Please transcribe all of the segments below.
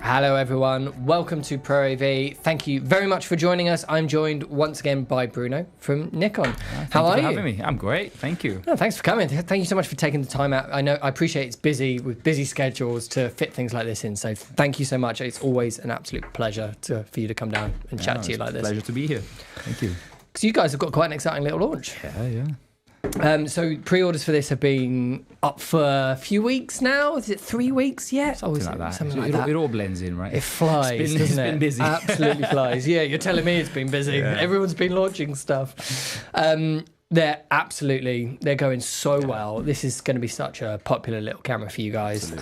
Hello everyone, welcome to ProAV. Thank you very much for joining us. I'm joined once again by Bruno from Nikon. How are you? Thank you for having me. I'm great, thank you. No, thanks for coming. Thank you so much for taking the time out. I appreciate it's busy with busy schedules to fit things like this in, so thank you so much. It's always an absolute pleasure for you to come down and chat to you like this. Pleasure to be here. Thank you. Because you guys have got quite an exciting little launch. Yeah. So pre-orders for this have been up for a few weeks now. Is it 3 weeks yet? Something like that. It all blends in, right? It flies, doesn't it? It's been busy. Absolutely flies. Yeah, you're telling me it's been busy. Yeah. Everyone's been launching stuff. They're going so well. This is going to be such a popular little camera for you guys.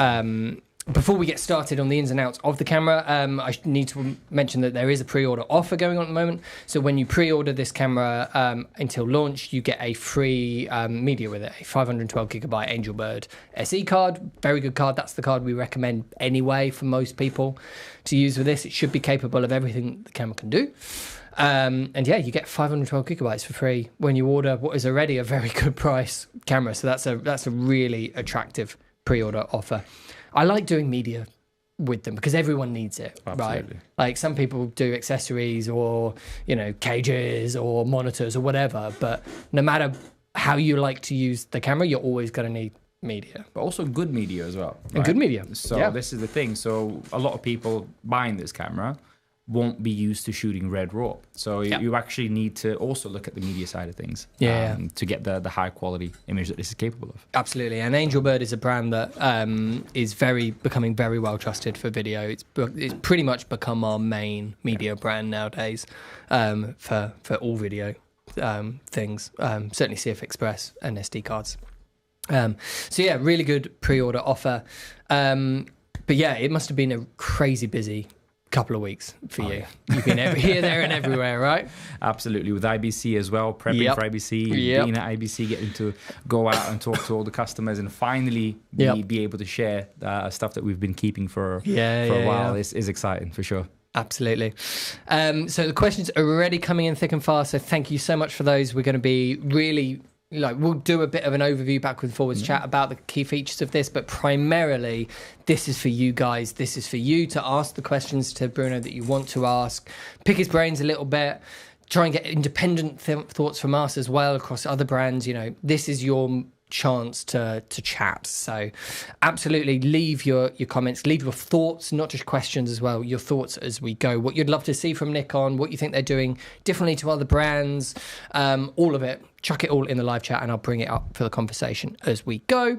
Before we get started on the ins and outs of the camera, I need to mention that there is a pre-order offer going on at the moment. So when you pre-order this camera until launch, you get a free media with it, a 512GB Angelbird SE card. Very good card. That's the card we recommend anyway for most people to use with this. It should be capable of everything the camera can do. And yeah, you get 512GB for free when you order what is already a very good price camera. So that's a really attractive pre-order offer. I like doing media with them because everyone needs it, right? Like some people do accessories or, cages or monitors or whatever, but no matter how you like to use the camera, you're always going to need media. But also good media as well. Right? And good media. So This is the thing. So a lot of people buying this camera won't be used to shooting red raw. So you actually need to also look at the media side of things to get the high quality image that this is capable of. Absolutely. And Angelbird is a brand that is becoming very well trusted for video. It's pretty much become our main media brand nowadays for all video things. Certainly CF Express and SD cards. So yeah, really good pre-order offer. But yeah, it must have been a crazy busy couple of weeks for you. Yeah. You've been here, there, and everywhere, right? Absolutely, with IBC as well, prepping for IBC, being at IBC, getting to go out and talk to all the customers, and finally be able to share stuff that we've been keeping for a while is exciting for sure. Absolutely. So the questions are already coming in thick and fast. So thank you so much for those. We're going to be really. We'll do a bit of an overview backwards and forwards chat about the key features of this, but primarily this is for you guys. This is for you to ask the questions to Bruno that you want to ask, pick his brains a little bit, try and get independent thoughts from us as well across other brands. This is your chance to chat. So absolutely leave your comments, leave your thoughts, not just questions as well, your thoughts as we go, what you'd love to see from Nikon, what you think they're doing differently to other brands, all of it. Chuck it all in the live chat and I'll bring it up for the conversation as we go.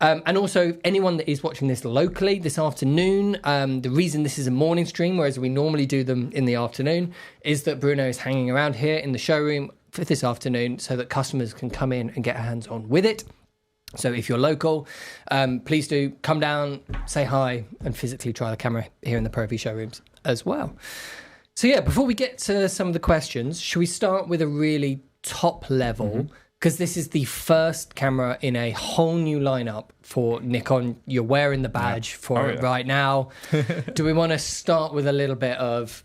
And also, anyone that is watching this locally this afternoon, the reason this is a morning stream, whereas we normally do them in the afternoon, is that Bruno is hanging around here in the showroom for this afternoon so that customers can come in and get hands-on with it. So if you're local, please do come down, say hi, and physically try the camera here in the ProAV showrooms as well. So yeah, before we get to some of the questions, should we start with a really top level, because this is the first camera in a whole new lineup for Nikon. You're wearing the badge for it right now. Do we want to start with a little bit of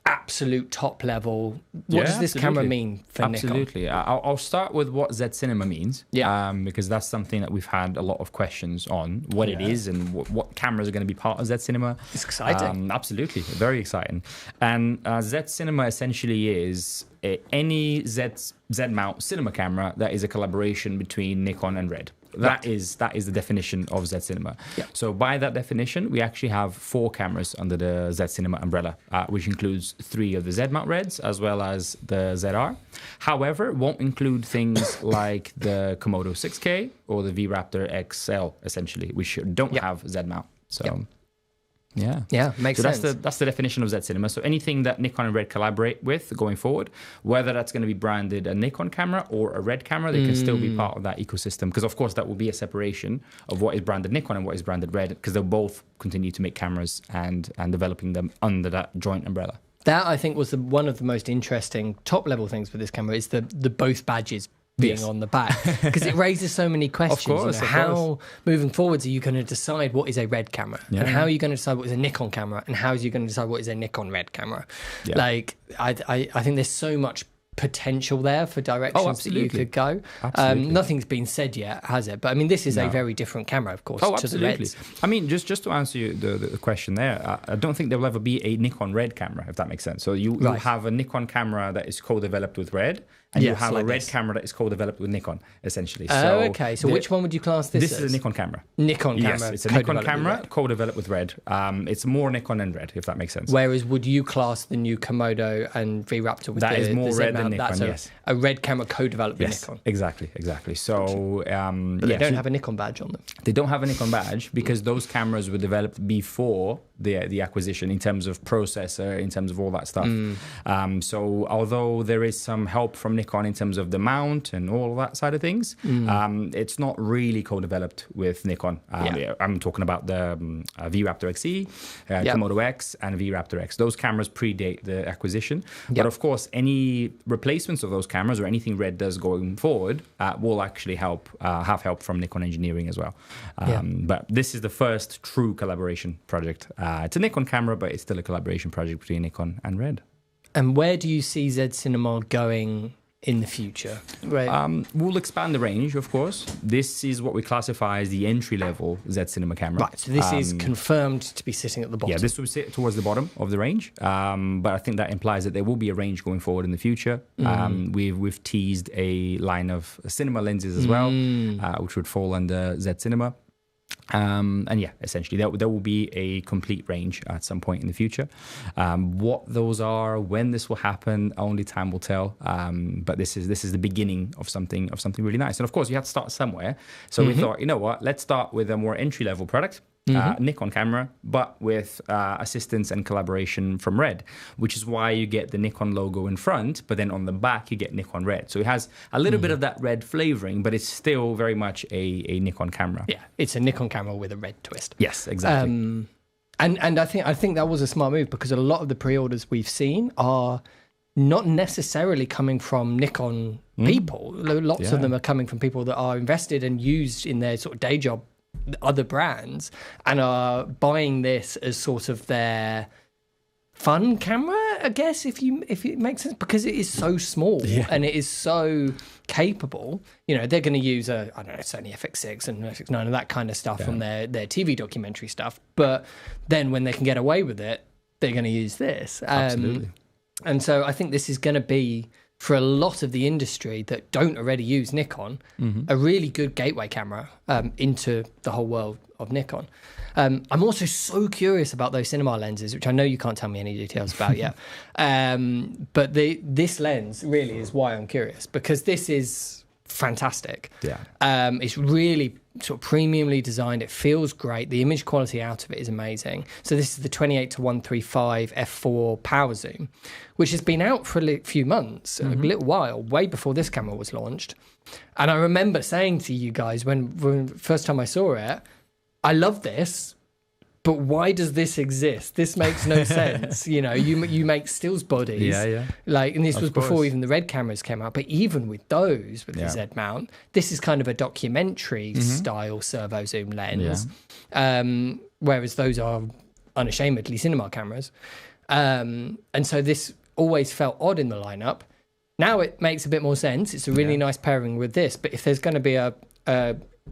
absolute top level? What does this camera mean for Nikon? Absolutely. I'll start with what Z Cinema means, because that's something that we've had a lot of questions on, what it is and what cameras are going to be part of Z Cinema. It's exciting. Absolutely. Very exciting. And Z Cinema essentially is any Z mount cinema camera that is a collaboration between Nikon and Red. That is the definition of Z Cinema. So by that definition, we actually have 4 cameras under the Z Cinema umbrella, which includes 3 of the Z mount Reds as well as the ZR. However, won't include things like the Komodo 6K or the V-Raptor XL, essentially, which don't have Z mount. So. Makes sense. That's the definition of Z Cinema. So anything that Nikon and Red collaborate with going forward, whether that's going to be branded a Nikon camera or a Red camera, they can still be part of that ecosystem. Because of course that will be a separation of what is branded Nikon and what is branded Red, because they'll both continue to make cameras and developing them under that joint umbrella. That I think was one of the most interesting top level things with this camera is the both badges being on the back, because it raises so many questions. Of course, how moving forwards are you going to decide what is a Red camera, and how are you going to decide what is a Nikon camera, and how are you going to decide what is a Nikon Red camera? Like I think there's so much potential there for directions that you could go. Nothing's been said yet, has it? But I mean, this is a very different camera, of course, to the Reds. I mean, just to answer you the question there, I don't think there will ever be a Nikon Red camera, if that makes sense. So you have a Nikon camera that is co-developed with Red, and you have a Red camera that is co-developed with Nikon, essentially. So okay. So which one would you class this as? This is a Nikon camera. Nikon camera. Yes, it's a Nikon camera co-developed with Red. It's more Nikon and Red, if that makes sense. Whereas would you class the new Komodo and V-Raptor with that is more Red than Nikon, that's a Red camera co-developed with Nikon. Exactly. So but they don't have a Nikon badge on them. They don't have a Nikon badge because those cameras were developed before the acquisition in terms of processor, in terms of all that stuff. So although there is some help from Nikon in terms of the mount and all that side of things, it's not really co-developed with Nikon. I'm talking about the V-Raptor XE, Komodo X, and V-Raptor X. Those cameras predate the acquisition. But of course, any replacements of those cameras or anything Red does going forward will actually have help from Nikon engineering as well. But this is the first true collaboration project. It's a Nikon camera, but it's still a collaboration project between Nikon and Red. And where do you see Z Cinema going in the future? Right. We'll expand the range, of course. This is what we classify as the entry-level Z Cinema camera. Right, so this is confirmed to be sitting at the bottom. Yeah, this will sit towards the bottom of the range, but I think that implies that there will be a range going forward in the future. We've teased a line of cinema lenses as well, which would fall under Z Cinema. And yeah, essentially there will be a complete range at some point in the future. What those are, when this will happen, only time will tell. But this is the beginning of something really nice. And of course, you have to start somewhere. So we thought, you know what, let's start with a more entry-level product. Nikon camera, but with assistance and collaboration from Red, which is why you get the Nikon logo in front, but then on the back you get Nikon Red. So it has a little bit of that Red flavoring, but it's still very much a Nikon camera. Yeah, it's a Nikon camera with a Red twist. Yes, exactly. And I think that was a smart move because a lot of the pre-orders we've seen are not necessarily coming from Nikon people. Lots of them are coming from people that are invested and used in their sort of day job other brands and are buying this as sort of their fun camera, I guess, if it makes sense, because it is so small and it is so capable. You know, they're going to use a Sony FX6 and FX9 and that kind of stuff from their TV documentary stuff, but then when they can get away with it, they're going to use this. Absolutely. And so I think this is going to be, for a lot of the industry that don't already use Nikon, a really good gateway camera into the whole world of Nikon. I'm also so curious about those cinema lenses, which I know you can't tell me any details about yet. But this lens really is why I'm curious, because this is fantastic. It's really sort of premiumly designed. It feels great. The image quality out of it is amazing. So this is the 28-135 f4 power zoom, which has been out for a few months, a little while, way before this camera was launched. And I remember saying to you guys when first time I saw it, I love this, but why does this exist? This makes no sense. You know, you make stills bodies. Like, and this was before even the Red cameras came out. But even with those, with the Z mount, this is kind of a documentary style servo zoom lens. Whereas those are unashamedly cinema cameras. And so this always felt odd in the lineup. Now it makes a bit more sense. It's a really nice pairing with this. But if there's going to be a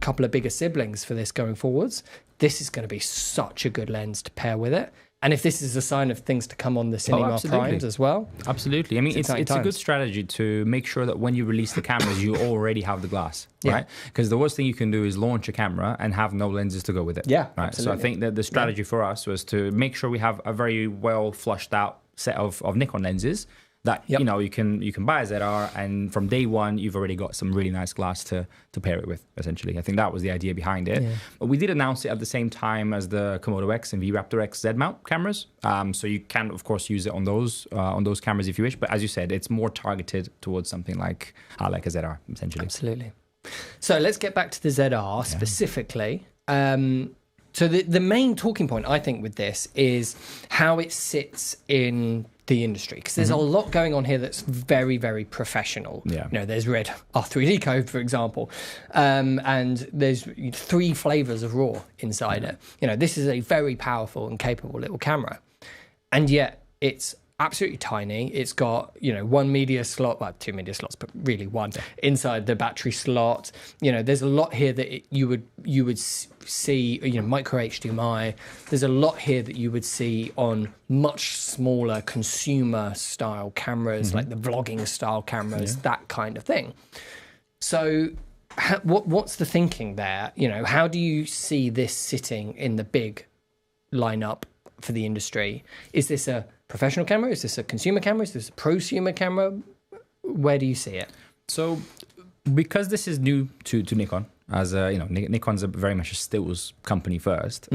couple of bigger siblings for this going forwards, this is going to be such a good lens to pair with it. And if this is a sign of things to come on the Cinema Primes as well. Absolutely. I mean, it's a good strategy to make sure that when you release the cameras, you already have the glass, right? Because the worst thing you can do is launch a camera and have no lenses to go with it. Right. Absolutely. So I think that the strategy for us was to make sure we have a very well flushed out set of Nikon lenses that you know you can buy a ZR, and from day one you've already got some really nice glass to pair it with. Essentially, I think that was the idea behind it. But we did announce it at the same time as the Komodo X and V-Raptor X Z mount cameras, so you can of course use it on those cameras if you wish. But as you said, it's more targeted towards something like a ZR essentially. Absolutely. So let's get back to the ZR specifically. So the main talking point I think with this is how it sits in the industry, because there's a lot going on here that's very, very professional. You know, there's Red R3D code, for example, and there's 3 flavors of RAW inside it. You know, this is a very powerful and capable little camera, and yet it's absolutely tiny. It's got, one media slot, well, two media slots, but really one inside the battery slot. There's a lot here that you would see, micro HDMI. There's a lot here that you would see on much smaller consumer style cameras, like the vlogging style cameras, that kind of thing. So what's the thinking there? How do you see this sitting in the big lineup for the industry? Is this a professional camera? Is this a consumer camera? Is this a prosumer camera? Where do you see it? So, because this is new to Nikon, as Nikon's very much a stills company first.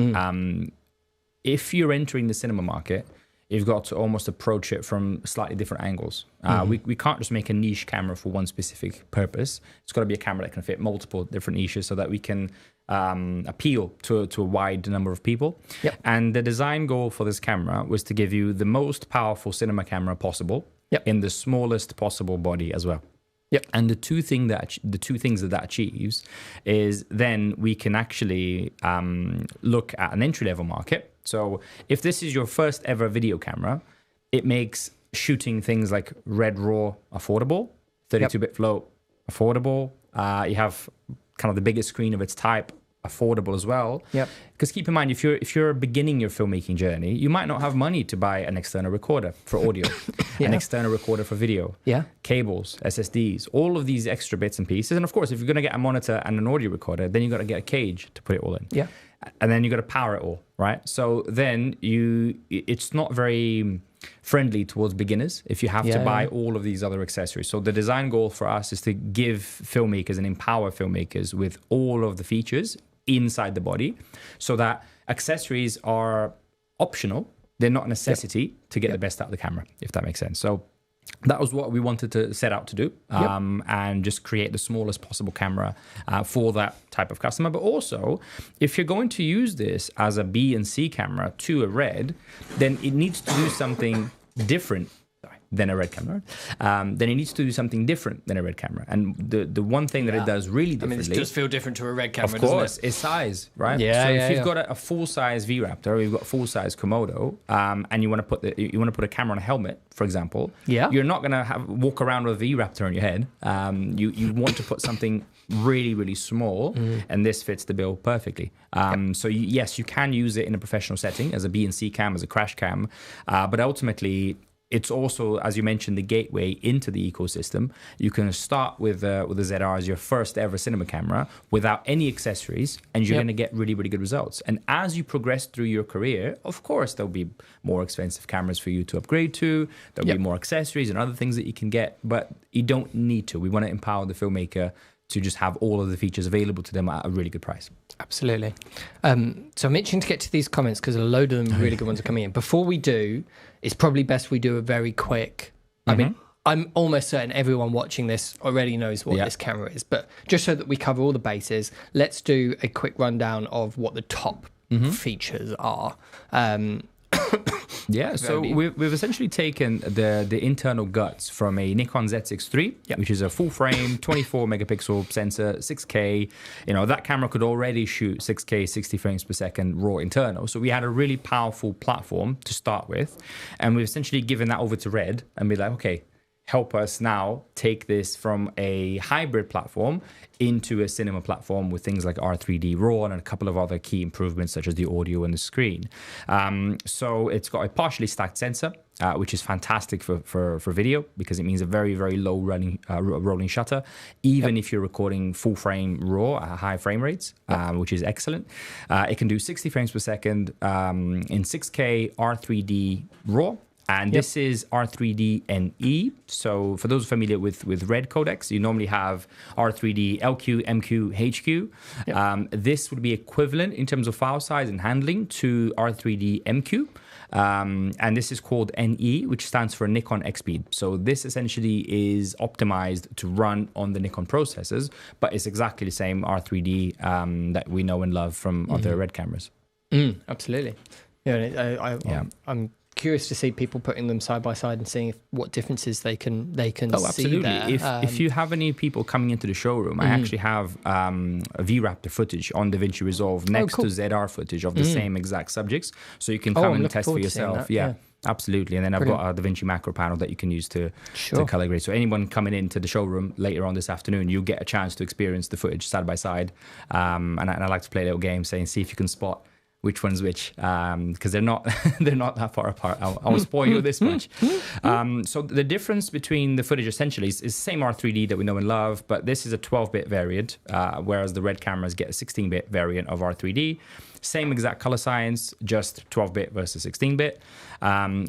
If you're entering the cinema market, you've got to almost approach it from slightly different angles. We can't just make a niche camera for one specific purpose. It's got to be a camera that can fit multiple different niches so that we can appeal to a wide number of people. Yep. And the design goal for this camera was to give you the most powerful cinema camera possible in the smallest possible body as well. Yep. And the two things that achieves is then we can actually look at an entry-level market. So if this is your first ever video camera, it makes shooting things like Red RAW affordable, 32-bit float affordable. You have kind of the biggest screen of its type affordable as well. Yep. Because keep in mind, if you're beginning your filmmaking journey, you might not have money to buy an external recorder for audio, an external recorder for video, cables, SSDs, all of these extra bits and pieces. And of course, if you're going to get a monitor and an audio recorder, then you've got to get a cage to put it all in. Yeah. And then you've got to power it all, right? So then it's not very friendly towards beginners if you have to buy all of these other accessories. So the design goal for us is to give filmmakers and empower filmmakers with all of the features inside the body so that accessories are optional. They're not a necessity to get the best out of the camera, if that makes sense. So that was what we wanted to set out to do, and just create the smallest possible camera for that type of customer. But also, if you're going to use this as a B and C camera to a RED, then it needs to do something different than a RED camera. Then it needs to do something different than a RED camera. And the one thing that it does really differently... it does feel different to a RED camera, of course, is size, right? Yeah, so if you've got a full-size V-Raptor, you've got full-size Komodo, and you want to put a camera on a helmet, for example, you're not going to walk around with a V-Raptor on your head. You want to put something really, really small, and this fits the bill perfectly. So yes, you can use it in a professional setting as a B and C cam, as a crash cam, but ultimately... it's also, as you mentioned, the gateway into the ecosystem. You can start with the ZR as your first ever cinema camera without any accessories, and you're going to get really, really good results. And as you progress through your career, of course, there'll be more expensive cameras for you to upgrade to. There'll be more accessories and other things that you can get, but you don't need to. We want to empower the filmmaker to just have all of the features available to them at a really good price. Absolutely. So I'm itching to get to these comments because a load of them really good ones are coming in. Before we do, it's probably best we do a very quick... I mean, I'm almost certain everyone watching this already knows what this camera is, but just so that we cover all the bases, let's do a quick rundown of what the top features are. So we've essentially taken the internal guts from a Nikon Z6 III, which is a full frame, 24 megapixel sensor, 6K. That camera could already shoot 6K, 60 frames per second raw internal. So we had a really powerful platform to start with. And we've essentially given that over to RED and be like, okay, help us now take this from a hybrid platform into a cinema platform with things like R3D RAW and a couple of other key improvements such as the audio and the screen. So it's got a partially stacked sensor, which is fantastic for video because it means a very, very low rolling shutter, even if you're recording full frame RAW at high frame rates, which is excellent. It can do 60 frames per second in 6K R3D RAW. And this is R3D NE. So for those familiar with RED codecs, you normally have R3D LQ, MQ, HQ. This would be equivalent in terms of file size and handling to R3D MQ. And this is called NE, which stands for Nikon X-Speed. So this essentially is optimized to run on the Nikon processors, but it's exactly the same R3D that we know and love from other RED cameras. Absolutely. I'm curious to see people putting them side by side and seeing what differences they can see there. If you have any people coming into the showroom, I actually have a V-Raptor footage on DaVinci Resolve next to ZR footage of the same exact subjects, so you can come and test for yourself. absolutely. And then I've got a DaVinci macro panel that you can use to color grade. So anyone coming into the showroom later on this afternoon, you'll get a chance to experience the footage side by side. And I like to play a little game, saying, see if you can spot which one's which, because they're not that far apart. I'll spoil you this much. So the difference between the footage essentially is the same R3D that we know and love, but this is a 12-bit variant, whereas the Red cameras get a 16-bit variant of R3D. Same exact color science, just 12-bit versus 16-bit.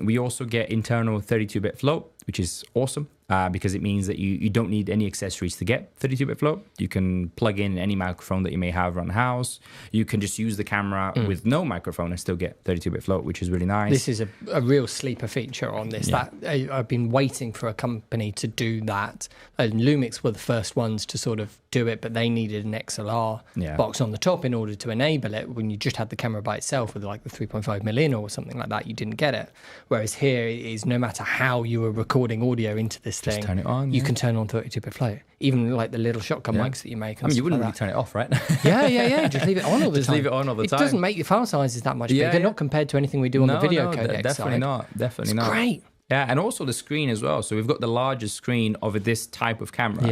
We also get internal 32-bit float, which is awesome because it means that you don't need any accessories to get 32-bit float. You can plug in any microphone that you may have around the house. You can just use the camera with no microphone and still get 32-bit float, which is really nice. This is a real sleeper feature on this. Yeah. That I've been waiting for a company to do that. And Lumix were the first ones to sort of do it, but they needed an XLR box on the top in order to enable it. When you just had the camera by itself with like the 3.5mm in or something like that, you didn't get it. Whereas here it is, no matter how you were recording audio into this thing, just turn it on, you can turn on 32-bit float. Even like the little shotgun mics that you make. I mean, you wouldn't really turn it off, right? Yeah. Just leave it on all the time. Leave it on all the time. It doesn't make the file sizes that much bigger, not compared to anything we do on the video codec definitely side. Definitely not. Great. Yeah, and also the screen as well. So we've got the largest screen of this type of camera,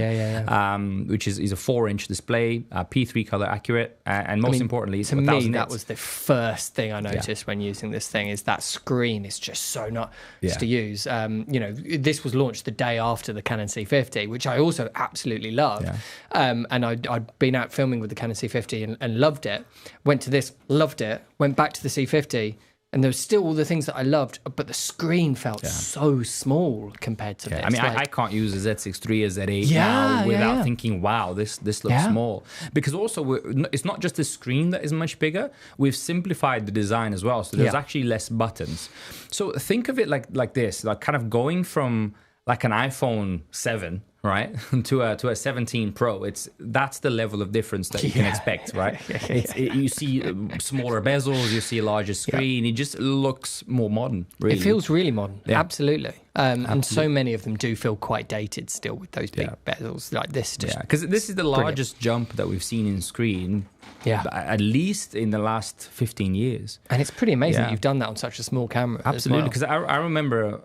which is a 4-inch display, P3 color accurate, and most importantly, to me, that was the first thing I noticed when using this thing. Is that screen is just so nice to use. This was launched the day after the Canon C50, which I also absolutely love. And I'd been out filming with the Canon C50 and loved it. Went to this, loved it. Went back to the C50. And there was still all the things that I loved, but the screen felt so small compared to this. I mean, I can't use a Z6 III, a Z8 now without thinking, wow, this looks small. Because also, it's not just the screen that is much bigger. We've simplified the design as well. So there's actually less buttons. So think of it like this, like kind of going from like an iPhone 7, right, to a 17 Pro. That's the level of difference that you can expect, right? You see smaller bezels, you see a larger screen. It just looks more modern, really. It feels really modern, absolutely. And so many of them do feel quite dated still with those big bezels like this. Because this is the largest jump that we've seen in screen, at least in the last 15 years. And it's pretty amazing that you've done that on such a small camera. Absolutely, because I remember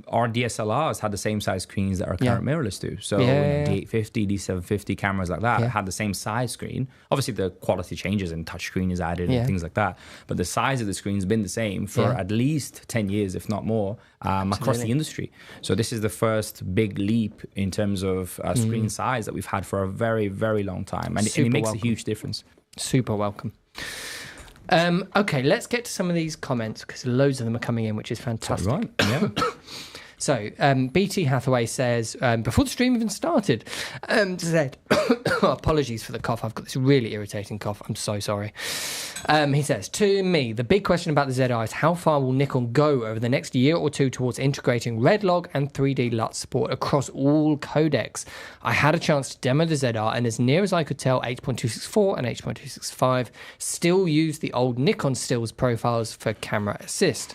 our DSLRs had the same size screens that our current mirrorless do. So D850, D750 cameras like that had the same size screen. Obviously, the quality changes and touchscreen is added and things like that. But the size of the screen's been the same for at least 10 years, if not more, across the industry. So this is the first big leap in terms of screen size that we've had for a very, very long time. And it makes a huge difference. Super welcome. Okay, let's get to some of these comments because loads of them are coming in, which is fantastic. Right. Yeah. So, BT Hathaway says, before the stream even started, said, apologies for the cough. I've got this really irritating cough. I'm so sorry. He says, to me, the big question about the ZR is how far will Nikon go over the next year or two towards integrating red log and 3D LUT support across all codecs? I had a chance to demo the ZR, and as near as I could tell, H.264 and H.265 still use the old Nikon stills profiles for camera assist.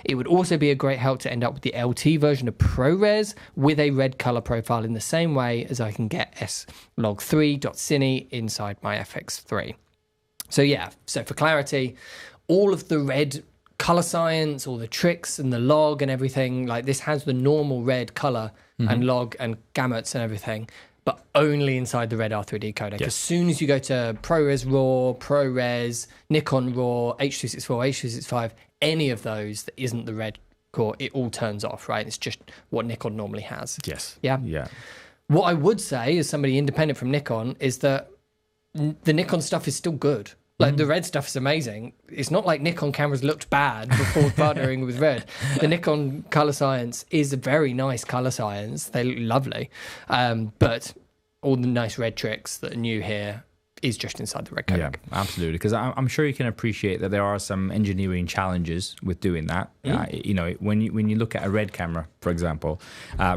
It would also be a great help to end up with the LT version of ProRes with a red color profile in the same way as I can get S-Log3.Cine inside my FX3. So for clarity, all of the red color science, all the tricks and the log and everything, like this has the normal red color and log and gamuts and everything, but only inside the red R3D codec. As soon as you go to ProRes RAW, ProRes, Nikon RAW, H.264, H.265, any of those that isn't the red core, it all turns off, right? It's just what Nikon normally has. Yes. Yeah. What I would say, as somebody independent from Nikon, is that the Nikon stuff is still good. Like the red stuff is amazing. It's not like Nikon cameras looked bad before partnering with red. The Nikon color science is a very nice color science. They look lovely. But all the nice red tricks that are new here is just inside the red codec. Yeah, absolutely. Because I'm sure you can appreciate that there are some engineering challenges with doing that. When you look at a red camera, for example,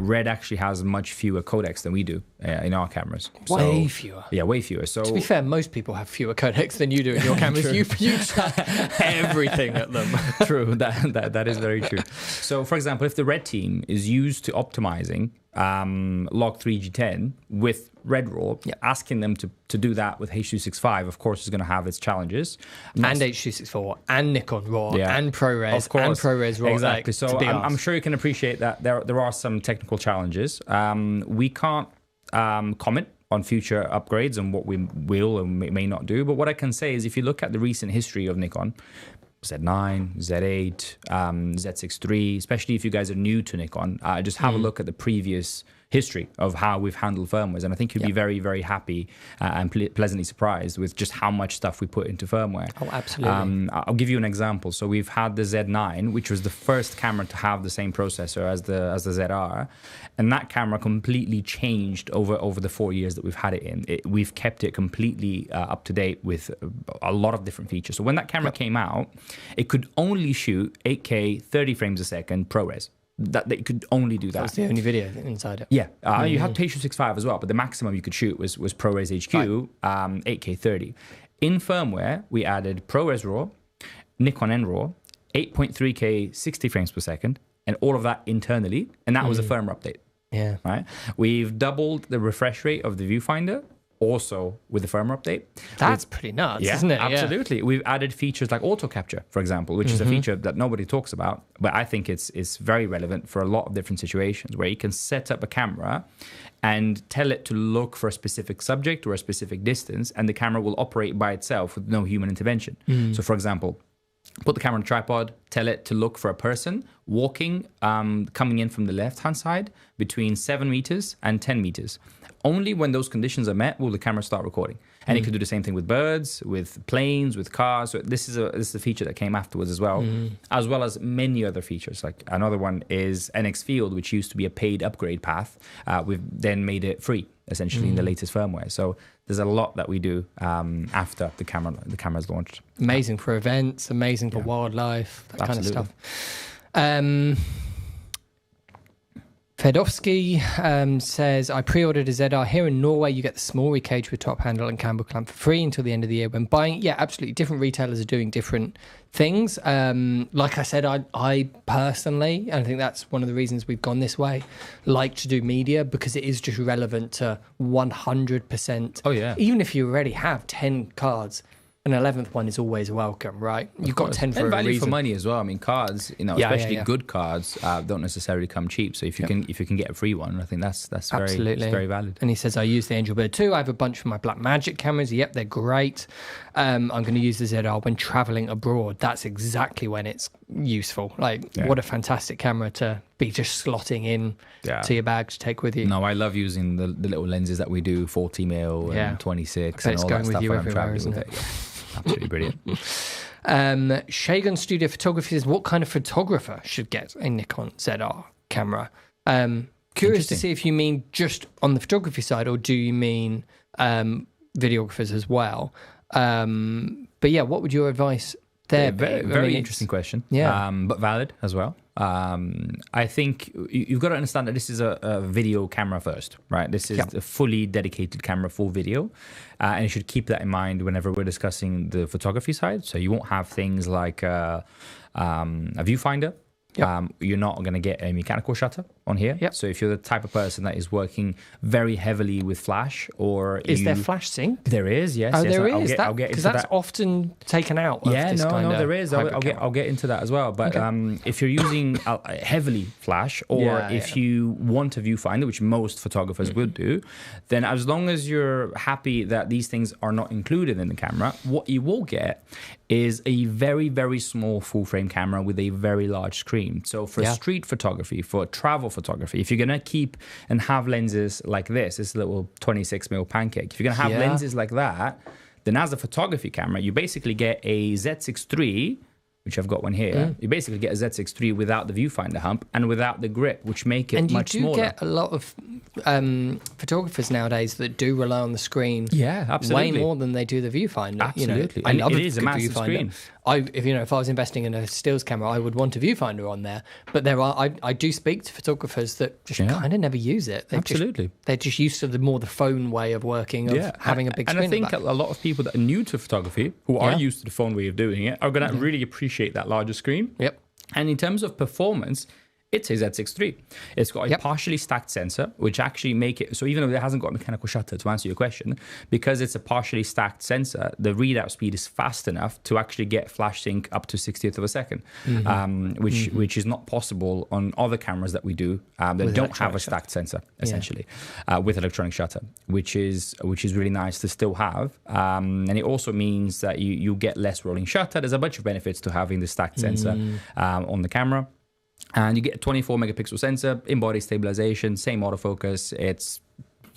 red actually has much fewer codecs than we do in our cameras. Way fewer. Yeah, way fewer. So to be fair, most people have fewer codecs than you do in your cameras. You chuck everything at them. True. That is very true. So, for example, if the red team is used to optimizing Log3 G10 with Red RAW, asking them to do that with H.265, of course, is going to have its challenges. And H.264, and Nikon RAW, and ProRes, of course. and ProRes RAW. Exactly. Like, so I'm sure you can appreciate that there are some technical challenges. We can't comment on future upgrades and what we will and may not do. But what I can say is if you look at the recent history of Nikon, Z9, Z8, Z6 III, especially if you guys are new to Nikon, just have a look at the previous history of how we've handled firmwares. And I think you'll be very, very happy and pleasantly surprised with just how much stuff we put into firmware. Oh, absolutely. I'll give you an example. So we've had the Z9, which was the first camera to have the same processor as the ZR. And that camera completely changed over the 4 years that we've had it in. We've kept it completely up to date with a lot of different features. So when that camera came out, it could only shoot 8K 30 frames a second ProRes. That they could only do that. That's the only video inside it. Yeah, you had H.265 as well, but the maximum you could shoot was ProRes HQ, 8K 30. In firmware, we added ProRes RAW, Nikon N RAW, 8.3K 60 frames per second, and all of that internally, and that was a firmware update. Yeah. Right. We've doubled the refresh rate of the viewfinder, also with the firmware update. That's pretty nuts, isn't it? Absolutely. We've added features like auto capture, for example, which is a feature that nobody talks about, but I think it's very relevant for a lot of different situations where you can set up a camera and tell it to look for a specific subject or a specific distance, and the camera will operate by itself with no human intervention. So, for example, put the camera on a tripod, tell it to look for a person walking, coming in from the left-hand side between 7 meters and 10 meters. Only when those conditions are met will the camera start recording. And it could do the same thing with birds, with planes, with cars. So this is a feature that came afterwards as well as many other features. Like another one is NX Field, which used to be a paid upgrade path. We've then made it free, essentially, in the latest firmware. So there's a lot that we do after the camera's launched. Amazing for events, amazing for wildlife, that kind of stuff. Fedovsky says, I pre-ordered a ZR. Here in Norway, you get the small recage with top handle and camber clamp for free until the end of the year when buying. Yeah, absolutely. Different retailers are doing different things. Like I said, I personally, and I think that's one of the reasons we've gone this way, like to do media because it is just relevant to 100%. Oh, yeah. Even if you already have 10 cards, an 11th one is always welcome, right? You've got 10 for and a value reason. for money as well. I mean, cards, especially good cards, don't necessarily come cheap. So if you can get a free one, I think that's very valid. And he says, I use the Angel Bird too. I have a bunch for my Black Magic cameras. Yep, they're great. I'm going to use the ZR when traveling abroad. That's exactly when it's useful. What a fantastic camera to be just slotting in to your bag to take with you. No, I love using the little lenses that we do, 40 mil and 26 and all going that with stuff you when I'm everywhere, traveling isn't with it? it. Absolutely brilliant. Shagun Studio Photography says, what kind of photographer should get a Nikon ZR camera? Curious to see if you mean just on the photography side or do you mean videographers as well? But yeah, what would your advice there be? Very interesting question. Yeah. But valid as well. I think you've got to understand that this is a video camera first, right? This is a fully dedicated camera for video. And you should keep that in mind whenever we're discussing the photography side. So you won't have things like a viewfinder. You're not going to get a mechanical shutter on here. So if you're the type of person that is working very heavily with flash, or is there flash sync? There is, yes. Oh, yes. there I'll is. I'll get into because that's often taken out. Of this there is. I'll get into that as well. But if you're using heavily flash, or if you want a viewfinder, which most photographers would do, then as long as you're happy that these things are not included in the camera, what you will get is a very, very small full frame camera with a very large screen. So for street photography, for travel photography, if you're going to keep and have lenses like this little 26mm pancake, if you're going to have lenses like that, then as a photography camera, you basically get a Z6 III, which I've got one here. You basically get a Z6 III without the viewfinder hump and without the grip, which make it much smaller. And you do get a lot of photographers nowadays that do rely on the screen way more than they do the viewfinder. Absolutely. I love it is a massive viewfinder. Screen. If I was investing in a stills camera, I would want a viewfinder on there. But I do speak to photographers that just kind of never use it. They're just used to the phone way of working, of having a big screen. And I think a lot of people that are new to photography, who are used to the phone way of doing it, are going to really appreciate that larger screen. Yep. And in terms of performance, It's a Z6 III. It's got a partially stacked sensor, which actually make it, so even though it hasn't got a mechanical shutter, to answer your question, because it's a partially stacked sensor, the readout speed is fast enough to actually get flash sync up to 60th of a second, which is not possible on other cameras that we do that don't have a stacked sensor, essentially, with electronic shutter, which is really nice to still have. And it also means that you get less rolling shutter. There's a bunch of benefits to having the stacked sensor on the camera. And you get a 24 megapixel sensor, in-body stabilization, same autofocus. It's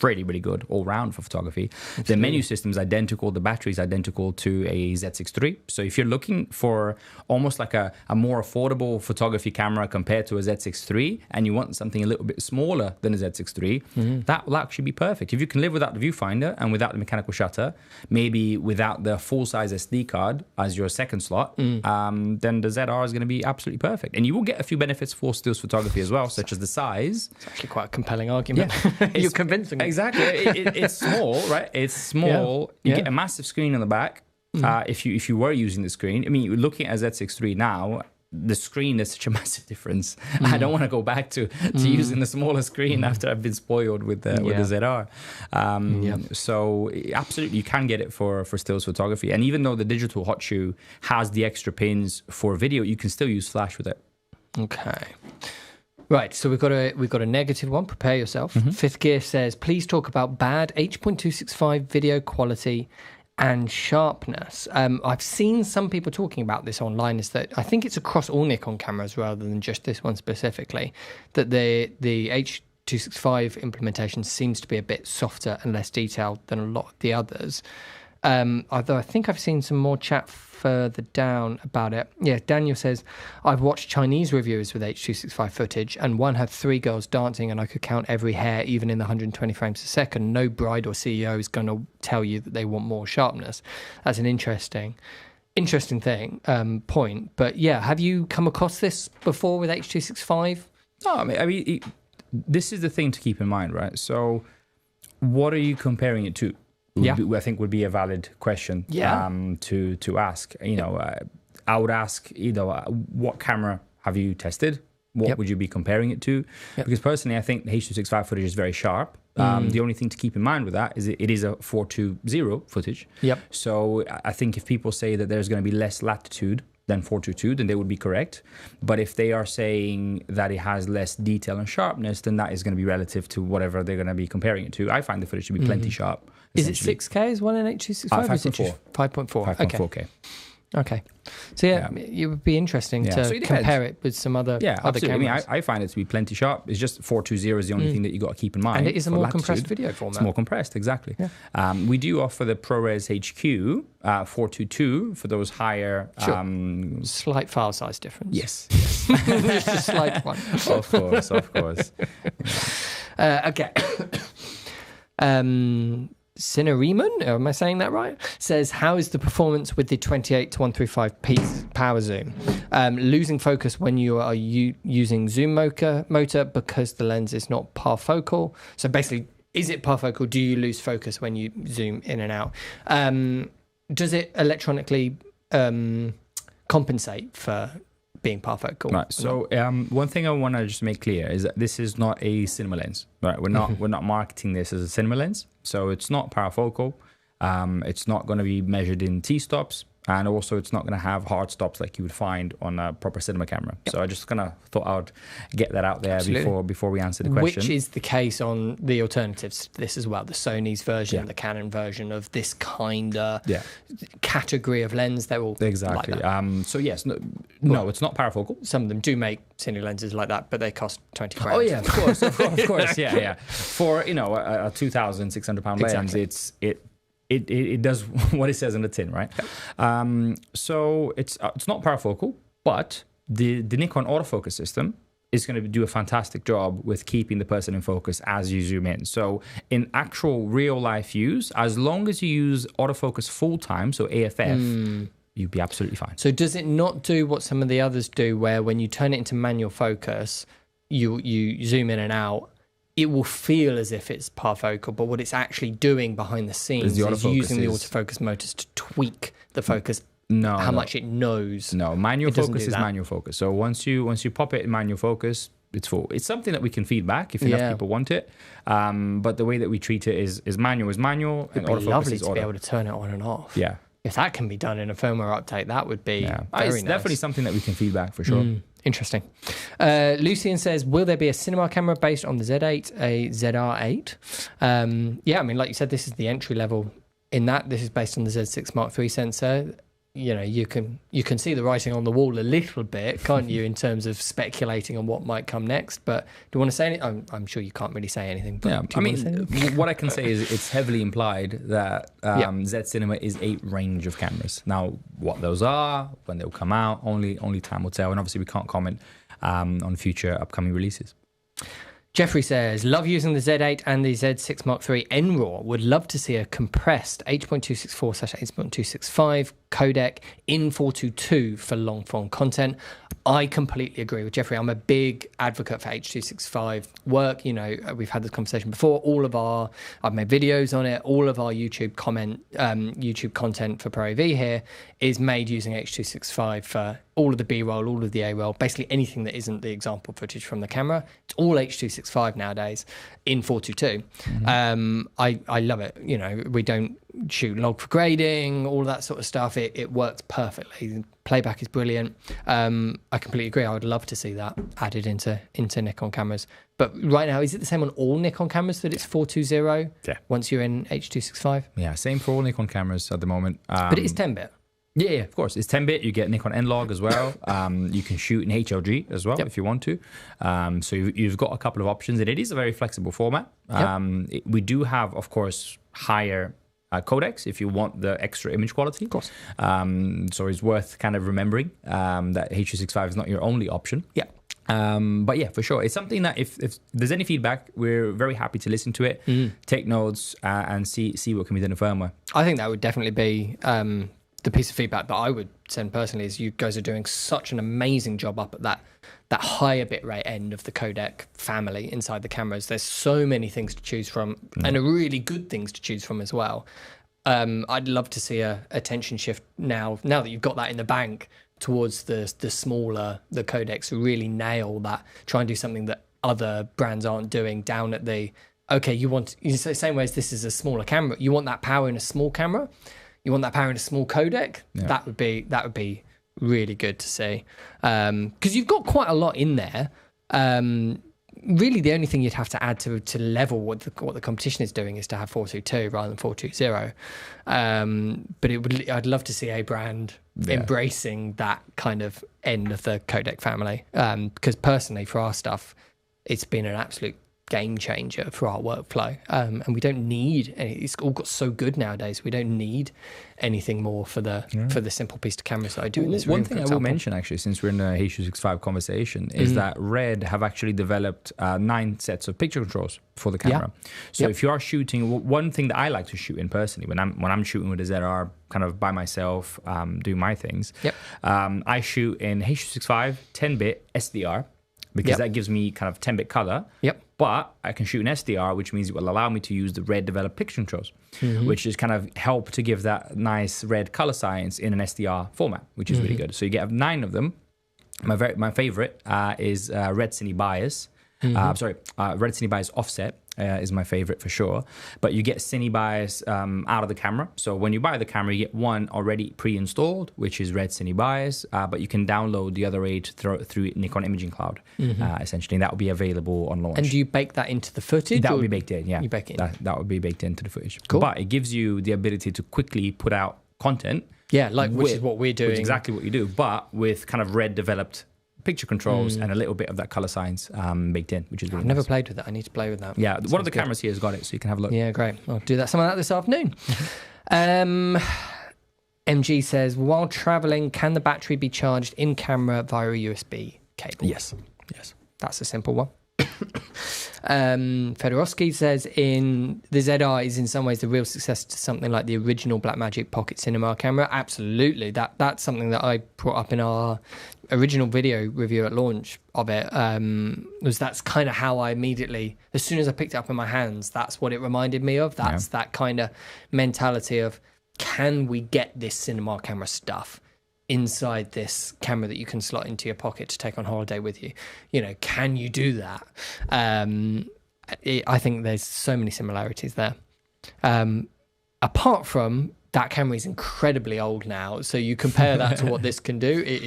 really, really good all round for photography. Absolutely. The menu system is identical. The battery is identical to a Z6 III. So if you're looking for almost like a more affordable photography camera compared to a Z6 III, and you want something a little bit smaller than a Z6 III, that will actually be perfect. If you can live without the viewfinder and without the mechanical shutter, maybe without the full-size SD card as your second slot, then the ZR is going to be absolutely perfect. And you will get a few benefits for stills photography as well, such as the size. It's actually quite a compelling argument. Yeah. You're convincing me. Exactly. It's small, right? It's small. You get a massive screen on the back. If you were using the screen, I mean, you're looking at Z6 III now, the screen is such a massive difference. I don't want to go back to using the smaller screen after I've been spoiled with the ZR. So absolutely, you can get it for stills photography. And even though the digital hot shoe has the extra pins for video, you can still use flash with it. Okay. Right, so we've got a negative one. Prepare yourself. Fifth Gear says, please talk about bad H.265 video quality and sharpness. I've seen some people talking about this online. Is that I think it's across all Nikon cameras rather than just this one specifically. That the H.265 implementation seems to be a bit softer and less detailed than a lot of the others. Although I think I've seen some more chat further down about it. Yeah, Daniel says, I've watched Chinese reviewers with H.265 footage, and one had 3 girls dancing, and I could count every hair, even in the 120 frames a second. No bride or CEO is going to tell you that they want more sharpness. That's an interesting point. But yeah, have you come across this before with H.265? No, I mean this is the thing to keep in mind, right? So what are you comparing it to? I think would be a valid question to ask. I would ask, what camera have you tested? What would you be comparing it to? Because personally, I think the H.265 footage is very sharp. The only thing to keep in mind with that is it is a 420 footage. So I think if people say that there's going to be less latitude than 422, then they would be correct. But if they are saying that it has less detail and sharpness, then that is going to be relative to whatever they're going to be comparing it to. I find the footage to be plenty sharp. Is it 6K as well in H.265? 5.4. 5.4. 5.4K. Okay. So it would be interesting to compare it with some other cameras. I mean, I find it to be plenty sharp. It's just 420 is the only thing that you got to keep in mind. And it is a more compressed video format. It's more compressed, exactly. We do offer the ProRes HQ 422 for those higher... Slight file size difference. Yes. Just a slight one. Of course. Okay. Cinnariman, am I saying that right? Says, how is the performance with the 28 to 135 power zoom? Losing focus when you are using zoom motor because the lens is not parfocal. So basically, is it parfocal? Do you lose focus when you zoom in and out? Does it electronically compensate for being parfocal? Right. So one thing I want to just make clear is that this is not a cinema lens. Right. We're not marketing this as a cinema lens. So it's not parafocal. It's not going to be measured in T-stops. And also, it's not going to have hard stops like you would find on a proper cinema camera. So I just kind of thought I would get that out there before we answer the question. Which is the case on the alternatives to this as well. The Sony's version, the Canon version of this kind of category of lens. They're all exactly. like that. So yes, no, it's not parafocal. Some of them do make cine lenses like that, but they cost 20 grand. Oh yeah, of course, yeah. For a 2,600 pound lens, it does what it says on the tin, right? So it's not parafocal, but the Nikon autofocus system is going to do a fantastic job with keeping the person in focus as you zoom in. So in actual real life use, as long as you use autofocus full time, so AFF, you'd be absolutely fine. So does it not do what some of the others do, where when you turn it into manual focus, you zoom in and out, it will feel as if it's parfocal, but what it's actually doing behind the scenes is using the autofocus motors to tweak the focus. How much it knows. No, manual focus is manual focus. So once you pop it in manual focus, it's full. It's something that we can feed back if enough people want it. But the way that we treat it is manual and It'd be lovely to auto. be able to turn it on and off. Yeah. If that can be done in a firmware update, that would be very it's nice. definitely something that we can feed back for sure. Interesting. Lucian says, will there be a cinema camera based on the Z8, a ZR8? Yeah, I mean, like you said, this is the entry level in that. This is based on the Z6 Mark III sensor. You know, you can see the writing on the wall a little bit, can't you, in terms of speculating on what might come next. But do you want to say anything? I'm sure you can't really say anything. But Yeah, I mean, what I can say is it's heavily implied that Z Cinema is a range of cameras. Now, what those are, when they'll come out, only time will tell. And obviously, we can't comment on future upcoming releases. Jeffrey says, love using the Z8 and the Z6 Mark III NRAW. Would love to see a compressed H.264/H.265 codec in 422 for long form content. I completely agree with Jeffrey. I'm a big advocate for H.265 work. You know, we've had this conversation before. I've made videos on it. All of our YouTube content for ProAV here is made using H.265 for all of the B-roll, all of the A-roll, basically anything that isn't the example footage from the camera. It's all H.265 nowadays in 422. I love it. You know, we don't shoot log for grading, all that sort of stuff. It works perfectly. Playback is brilliant. I completely agree. I would love to see that added into Nikon cameras. But right now, is it the same on all Nikon cameras that it's 420? Yeah. Once you're in H.265? Yeah, same for all Nikon cameras at the moment. But it is 10-bit. Yeah, of course. It's 10-bit. You get Nikon N-Log as well. You can shoot in HLG as well if you want to. So you've got a couple of options, and it is a very flexible format. We do have, of course, higher codecs if you want the extra image quality. Of course. So it's worth kind of remembering that H.265 is not your only option. Yeah. But yeah, for sure. It's something that if there's any feedback, we're very happy to listen to it, take notes, and see what can be done in firmware. I think that would definitely be the piece of feedback that I would send personally is you guys are doing such an amazing job up at that higher bitrate end of the codec family inside the cameras. There's so many things to choose from and really good things to choose from as well. I'd love to see a attention shift now that you've got that in the bank towards the smaller, the codecs, really nail that, try and do something that other brands aren't doing down at the, the same way as this is a smaller camera, you want that power in a small camera, you want that power in a small codec, that would be really good to see. Because you've got quite a lot in there. Really, the only thing you'd have to add to level what the competition is doing is to have 422 rather than 420. But I'd love to see a brand embracing that kind of end of the codec family. Because personally, for our stuff, it's been an absolute game changer for our workflow, and we don't need it's all got so good nowadays. We don't need anything more for the simple piece of cameras that I do in this room. One thing I will mention, actually, since we're in a H.265 conversation, is that Red have actually developed 9 sets of picture controls for the camera. So if you are shooting, one thing that I like to shoot in personally when I'm shooting with a ZR, kind of by myself, doing my things, I shoot in H.265 10-bit SDR. Because that gives me kind of 10-bit color. But I can shoot an SDR, which means it will allow me to use the Red developed picture controls, which is kind of help to give that nice red color science in an SDR format, which is really good. So you get 9 of them. My favorite is Red Cine Bias. Red Cine Bias Offset is my favorite for sure. But you get Cine Bias out of the camera. So when you buy the camera, you get one already pre-installed, which is Red Cine Bias. But you can download the other 8 through Nikon Imaging Cloud, essentially. And that will be available on launch. And do you bake that into the footage? That will be baked in, yeah. You bake it in. That would be baked into the footage. Cool. But it gives you the ability to quickly put out content. Yeah, which is what we're doing. Which is exactly what you do, but with kind of Red developed picture controls and a little bit of that color science baked in, which is really I've never played with it. I need to play with that. Yeah, one of the cameras here has got it, so you can have a look. Yeah, great. I'll do some of that this afternoon. MG says, while traveling, can the battery be charged in camera via a USB cable? Yes. That's a simple one. Fedorovsky says the ZR is in some ways the real success to something like the original Blackmagic Pocket Cinema camera. Absolutely, that's something that I brought up in our original video review at launch of it. That's kind of how I immediately, as soon as I picked it up in my hands, that's what it reminded me of. That kind of mentality of, can we get this cinema camera stuff inside this camera that you can slot into your pocket to take on holiday with you. You know, can you do that? I think there's so many similarities there. Apart from that camera is incredibly old now, so you compare that to what this can do, it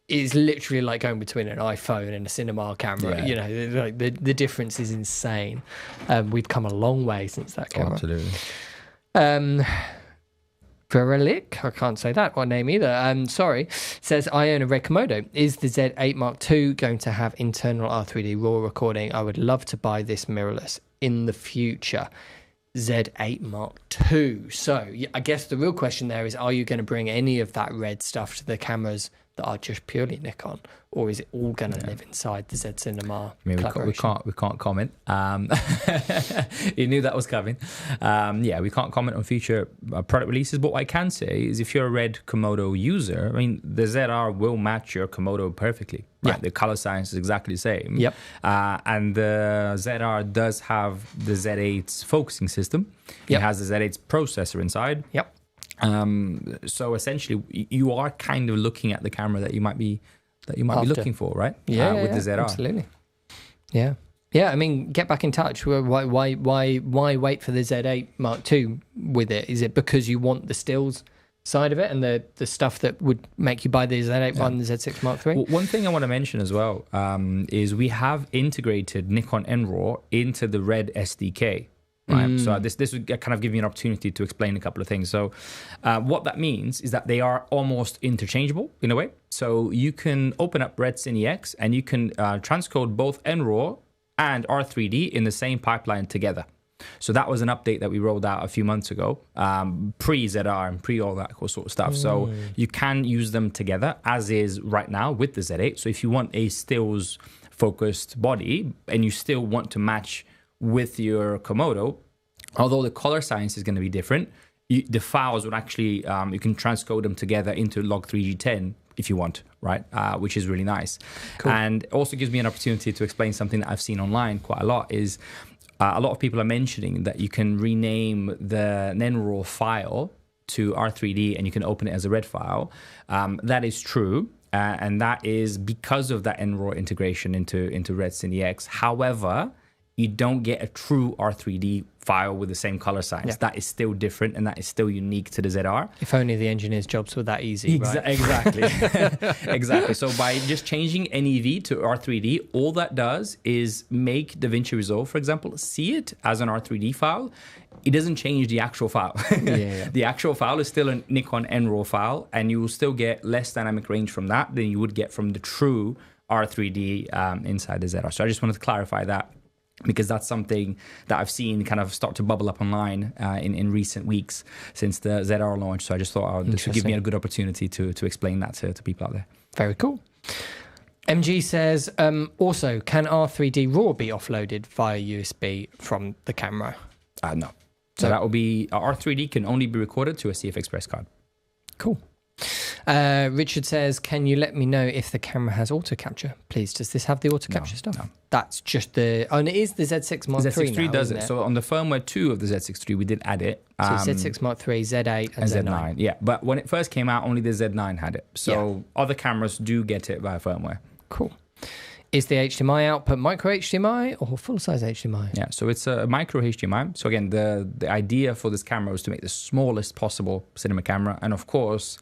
is literally like going between an iPhone and a cinema camera. You know, like the difference is insane. We've come a long way since that camera. Absolutely. Verelic, I can't say that one name either. Sorry, says, I own a Red Komodo. Is the Z8 Mark II going to have internal R3D RAW recording? I would love to buy this mirrorless in the future. Z8 Mark II. So I guess the real question there is, are you going to bring any of that red stuff to the cameras that are just purely Nikon, or is it all going to live inside the Z Cinema? I mean, we can't comment. You knew that was coming. We can't comment on future product releases. But what I can say is, if you're a Red Komodo user, I mean, the ZR will match your Komodo perfectly. Right? The color science is exactly the same. Yep. And the ZR does have the Z8's focusing system. It has the Z8's processor inside. Yep. So essentially, you are kind of looking at the camera that you might be looking for, right? With the ZR. Absolutely. Yeah. I mean, get back in touch. Why wait for the Z8 Mark II with it? Is it because you want the stills side of it and the stuff that would make you buy the Z8 rather than the Z6 Mark III? Well, one thing I want to mention as well is we have integrated Nikon NRAW into the Red SDK. Right. So this would kind of give you an opportunity to explain a couple of things. So what that means is that they are almost interchangeable in a way. So you can open up Red CineX and you can transcode both NRAW and R3D in the same pipeline together. So that was an update that we rolled out a few months ago, pre-ZR and pre all that sort of stuff. So you can use them together as is right now with the Z8. So if you want a stills focused body and you still want to match with your Komodo, although the color science is going to be different, the files would actually, you can transcode them together into log3G10 if you want, right? Which is really nice. Cool. And it also gives me an opportunity to explain something that I've seen online quite a lot is a lot of people are mentioning that you can rename the NRAW file to R3D and you can open it as a red file. That is true. And that is because of that NRAW integration into Red CineX. However, you don't get a true R3D file with the same color science. Yeah. That is still different and that is still unique to the ZR. If only the engineers' jobs were that easy, right? Exactly. Exactly. So by just changing NEV to R3D, all that does is make DaVinci Resolve, for example, see it as an R3D file. It doesn't change the actual file. The actual file is still a Nikon NRAW file, and you will still get less dynamic range from that than you would get from the true R3D inside the ZR. So I just wanted to clarify that, because that's something that I've seen kind of start to bubble up online in recent weeks since the ZR launch. So I just thought this would give me a good opportunity to explain that to people out there. Very cool. MG says, also, can R3D RAW be offloaded via USB from the camera? No. So that will be, R3D can only be recorded to a CF Express card. Cool. Richard says, can you let me know if the camera has auto capture, please? Does this have the auto capture stuff? No. That's just the... Oh, and it is the Z6 Mark III Z6 III now, does it. So on the firmware 2 of the Z6 III, we did add it. So Z6 Mark III, Z8 and Z9. Yeah, but when it first came out, only the Z9 had it. So other cameras do get it via firmware. Cool. Is the HDMI output micro HDMI or full-size HDMI? Yeah, so it's a micro HDMI. So again, the idea for this camera was to make the smallest possible cinema camera. And of course,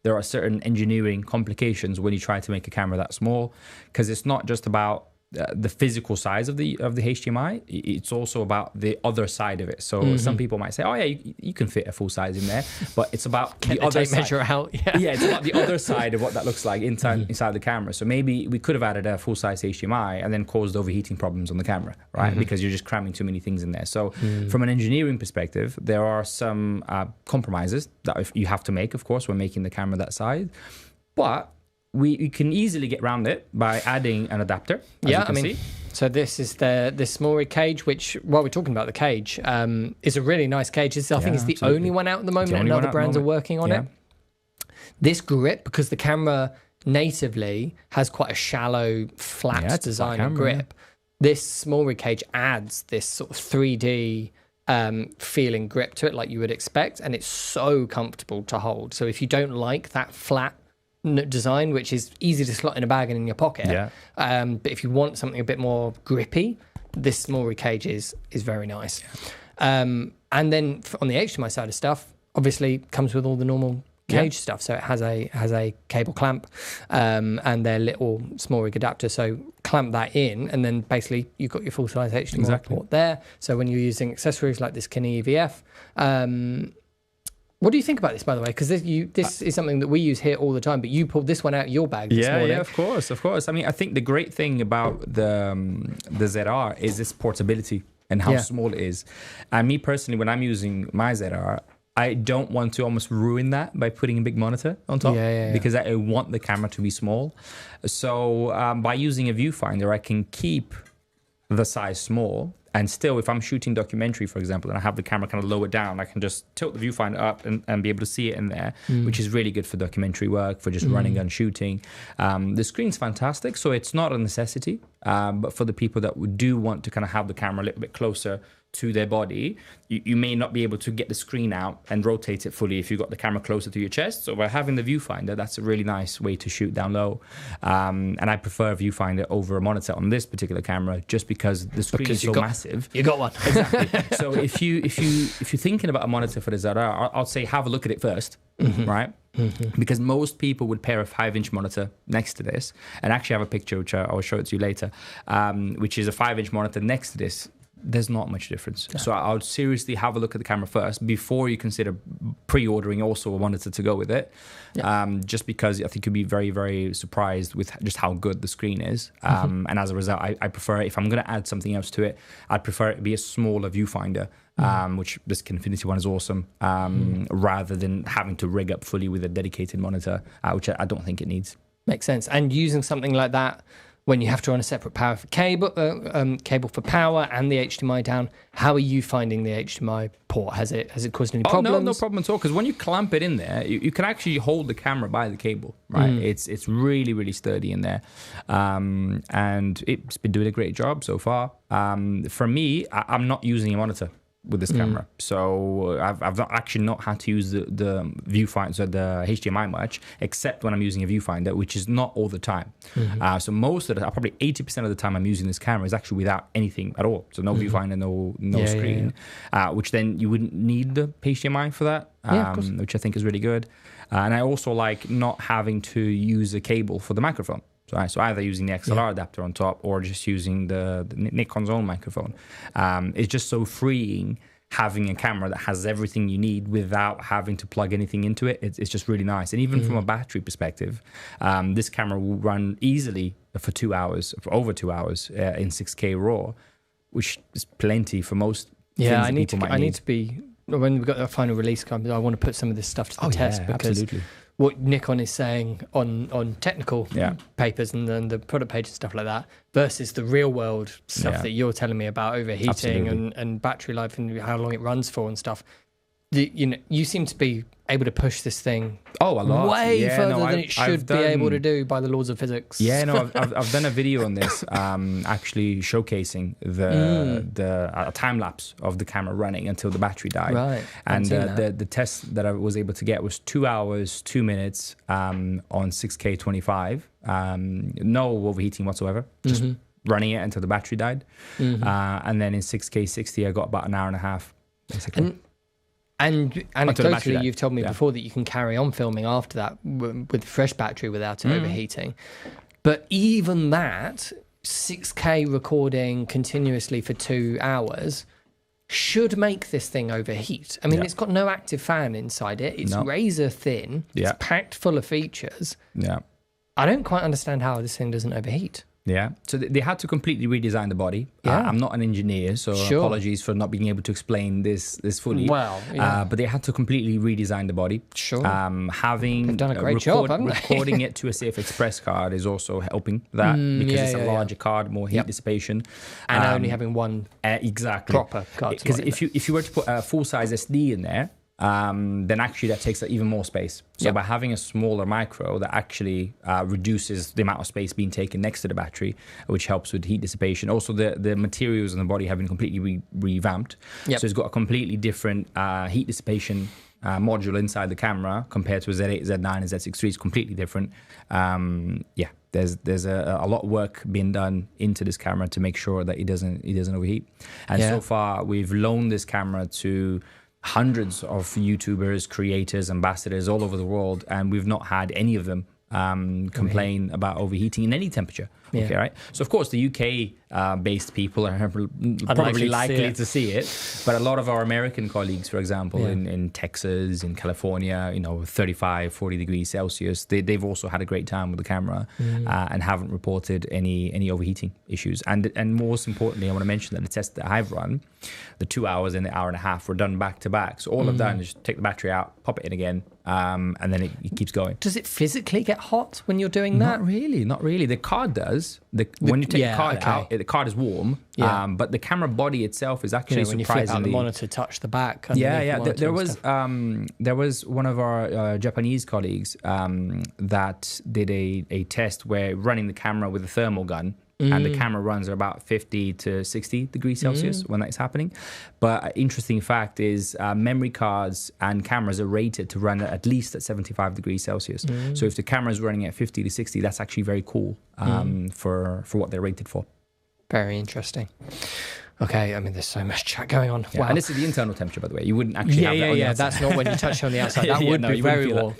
there are certain engineering complications when you try to make a camera that small, because it's not just about the physical size of the HDMI. It's also about the other side of it. So some people might say, oh yeah, you can fit a full size in there, but it's about the other side. Measure out. Yeah, it's about the other side of what that looks like inside the camera. So maybe we could have added a full size HDMI and then caused overheating problems on the camera, right? Because you're just cramming too many things in there. So from an engineering perspective, there are some compromises that you have to make, of course, when making the camera that size. But we can easily get around it by adding an adapter. See. So this is this small rig cage, which, while we're talking about the cage, is a really nice cage. I think it's the only one out at the moment, and other brands are working on it. This grip, because the camera natively has quite a shallow, flat design and grip, this small rig cage adds this sort of 3D feeling grip to it like you would expect, and it's so comfortable to hold. So if you don't like that flat design, which is easy to slot in a bag and in your pocket, but if you want something a bit more grippy, this smaller cage is very nice. And then on the HDMI side of stuff, obviously comes with all the normal cage stuff. So it has a cable clamp and their little small rig adapter. So clamp that in, and then basically you've got your full size HDMI port there. So when you're using accessories like this Kinney EVF, what do you think about this, by the way? Because this is something that we use here all the time, but you pulled this one out of your bag this morning. Yeah, of course. I mean, I think the great thing about the ZR is its portability and how small it is. And me personally, when I'm using my ZR, I don't want to almost ruin that by putting a big monitor on top, because I want the camera to be small. So by using a viewfinder, I can keep the size small. And still, if I'm shooting documentary, for example, and I have the camera kind of lower down, I can just tilt the viewfinder up and be able to see it in there, which is really good for documentary work, for just running and shooting. The screen's fantastic, so it's not a necessity. But for the people that do want to kind of have the camera a little bit closer to their body, you may not be able to get the screen out and rotate it fully if you've got the camera closer to your chest. So by having the viewfinder, that's a really nice way to shoot down low. And I prefer a viewfinder over a monitor on this particular camera, just because the screen is so massive. You got one. Exactly. So if you're thinking about a monitor for the ZR, I'll say have a look at it first, right? Because most people would pair a 5-inch monitor next to this, and actually have a picture which I'll show it to you later, which is a 5-inch monitor next to this. There's not much difference. No. So I would seriously have a look at the camera first before you consider pre-ordering also a monitor to go with it. Just because I think you'll be very, very surprised with just how good the screen is. And as a result, I prefer, if I'm going to add something else to it, I'd prefer it to be a smaller viewfinder, which this Infinity one is awesome, rather than having to rig up fully with a dedicated monitor, which I don't think it needs. Makes sense. And using something like that, when you have to run a separate power for cable for power and the HDMI down, how are you finding the HDMI port? Has it caused any problems? No problem at all. Because when you clamp it in there, you can actually hold the camera by the cable, right? It's really, really sturdy in there, and it's been doing a great job so far. For me, I'm not using a monitor with this camera, so I've actually not had to use the viewfinder, so the HDMI much, except when I'm using a viewfinder, which is not all the time. So most of the, probably 80% of the time I'm using this camera is actually without anything at all. So no viewfinder, no screen, which then you wouldn't need the HDMI for that, which I think is really good. And I also like not having to use a cable for the microphone. So either using the XLR adapter on top or just using the Nikon's own microphone. It's just so freeing having a camera that has everything you need without having to plug anything into it. It's just really nice. And even from a battery perspective, this camera will run easily for 2 hours, for over 2 hours in 6K RAW, which is plenty for most things that people might need. I need to be, when we've got our final release coming, I want to put some of this stuff to the test, because what Nikon is saying on technical papers and the product page and stuff like that versus the real world stuff that you're telling me about overheating and battery life and how long it runs for and stuff. You seem to be able to push this thing a lot way further than it should be able to do by the laws of physics. I've done a video on this, actually showcasing a time lapse of the camera running until the battery died. Right, and the test that I was able to get was 2 hours 2 minutes on 6K 25, no overheating whatsoever, just running it until the battery died, and then in 6K 60 I got about an hour and a half basically. And anecdotally, you've told me before that you can carry on filming after that with fresh battery without it overheating. But even that, 6K recording continuously for 2 hours should make this thing overheat. I mean, it's got no active fan inside it. It's razor thin. It's packed full of features. I don't quite understand how this thing doesn't overheat. So they had to completely redesign the body. I'm not an engineer, so apologies for not being able to explain this fully. But they had to completely redesign the body. They've done a great job, haven't they? Recording it to a Safe Express card is also helping that, because it's a larger card, more heat dissipation, and only having one proper card. Because if you were to put a full size SD in there, then actually that takes even more space. So by having a smaller micro, that actually reduces the amount of space being taken next to the battery, which helps with heat dissipation. Also, the materials in the body have been completely revamped. So it's got a completely different heat dissipation module inside the camera compared to a Z8, Z9, and Z6 III. It's completely different. There's a lot of work being done into this camera to make sure that it doesn't overheat. And so far, we've loaned this camera to hundreds of YouTubers, creators, ambassadors all over the world, and we've not had any of them complain about overheating in any temperature. Okay, right? So, of course, the UK-based people are probably likely to see it, but a lot of our American colleagues, for example, in Texas, in California, 35, 40 degrees Celsius, they've also had a great time with the camera and haven't reported any overheating issues. And most importantly, I want to mention that the test that I've run, the 2 hours and the hour and a half, were done back to back. So all I've done is just take the battery out, pop it in again, and then it keeps going. Does it physically get hot when you're doing that? Not really. The card does. When you take the card out, the card is warm, but the camera body itself is actually when surprisingly... you flip out the monitor, touch the back. There was one of our Japanese colleagues that did a test where running the camera with a thermal gun, and the camera runs at about 50 to 60 degrees Celsius when that is happening. But an interesting fact is memory cards and cameras are rated to run at least at 75 degrees Celsius. So if the camera is running at 50 to 60, that's actually very cool for what they're rated for. Very interesting. Okay, I mean, there's so much chat going on. Wow. And this is the internal temperature, by the way. You wouldn't actually have that on the outside. That's not when you touch it on the outside. That would be very warm.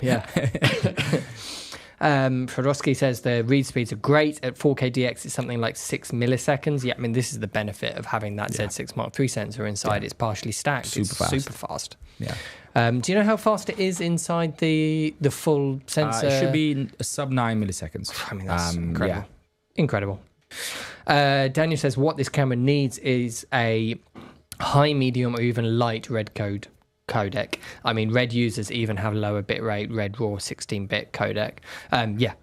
Frodowski says the read speeds are great. At 4K DX, it's something like 6 milliseconds. Yeah, I mean, this is the benefit of having that Z6 Mark III sensor inside. It's partially stacked. Super fast. Yeah. Do you know how fast it is inside the full sensor? It should be sub 9 milliseconds. I mean, that's incredible. Incredible. Daniel says what this camera needs is a high, medium, or even light red codec. I mean, Red users even have lower bitrate, Red RAW 16-bit codec.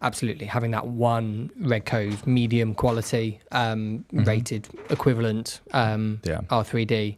Absolutely. Having that one Red code, medium quality, rated equivalent R3D